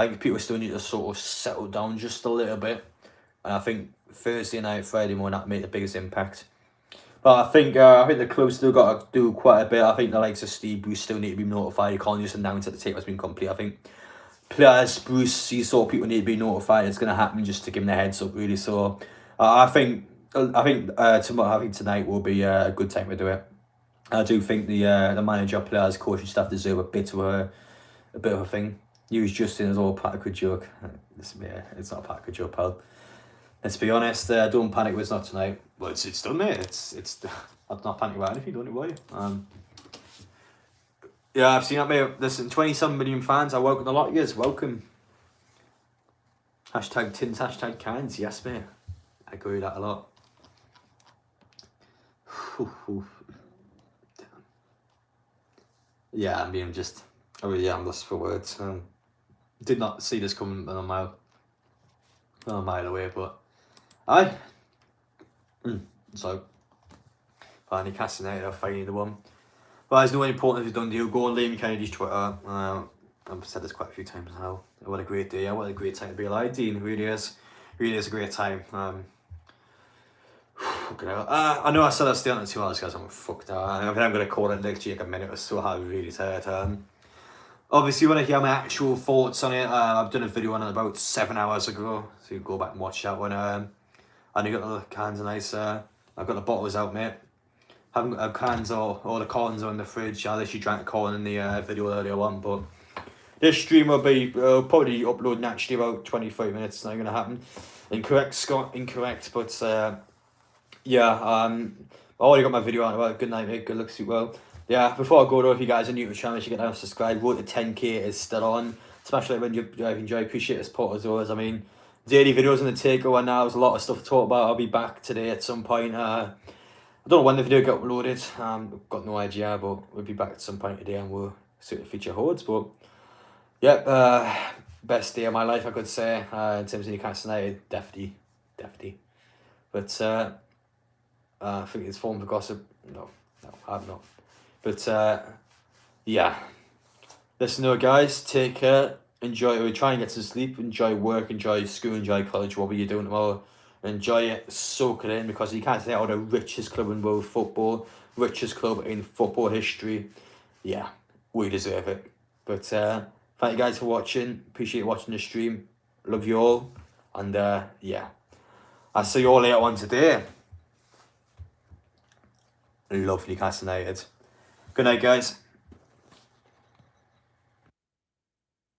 think people still need to sort of settle down just a little bit. And I think Thursday night, Friday morning, that make the biggest impact. But I think the club's still got to do quite a bit. I think the likes of Steve Bruce still need to be notified. You can't just announce that the takeover's been complete. I think players, Bruce, you saw people need to be notified. It's going to happen just to give them the heads up, really. So I think tonight will be a good time to do it. I do think the manager, players, coaching staff deserve a bit of a thing. Use Justin as all practical joke. It's not a practical joke, pal. Let's be honest. Don't panic. It's not tonight. Well, it's done, mate. It's I'm not panicking about anything. Don't you worry. Yeah, I've seen that, mate. Listen, 27 million fans. I welcome a lot of you. Welcome. Hashtag tins. Hashtag cans. Yes, mate. I agree with that a lot. Yeah, I mean, I'm lost for words. Did not see this coming a mile away, but so finally Newcastle United are finally the one. But there's no important if you've done deal. Go on Liam Kennedy's Twitter. I've said this quite a few times now. What a great day! What a great time to be alive, Dean. It really is a great time. I know I said I'd stay on the 2 hours, guys. I'm fucked out. I think I'm going to call it next week. A minute or so. I'm really tired. Obviously, you want to hear my actual thoughts on it. I've done a video on it about 7 hours ago, so you can go back and watch that one. And you got the cans and ice. I've got the bottles out, mate. Haven't got cans or the corns are in the fridge. I literally drank a corn in the video earlier on, but this stream will probably upload naturally about 25 minutes. It's not going to happen. Incorrect, Scott. Incorrect, but yeah. I already got my video out about it. Good night, mate. Good luck, suit well. Yeah, before I go though, if you guys are new to the channel, you should get down and subscribe. Road to 10k is still on. Smash like when you enjoy. Appreciate the support as always. I mean, daily videos on the takeover now. There's a lot of stuff to talk about. I'll be back today at some point. I don't know when the video got uploaded. I've got no idea, but we'll be back at some point today and we'll see what the future holds. But yeah, best day of my life, I could say. In terms of Newcastle United, definitely. But I think it's form for gossip. No, I've not. But yeah, listen to it, guys. Take care. Enjoy. We try and get some sleep. Enjoy work. Enjoy school. Enjoy college. Whatever you're doing tomorrow, enjoy it. Soak it in, because you can't say, "Oh, the richest club in world football, richest club in football history." Yeah, we deserve it. But thank you guys for watching. Appreciate watching the stream. Love you all, and yeah, I'll see you all later on today. Lovely Newcastle United. Good night, guys.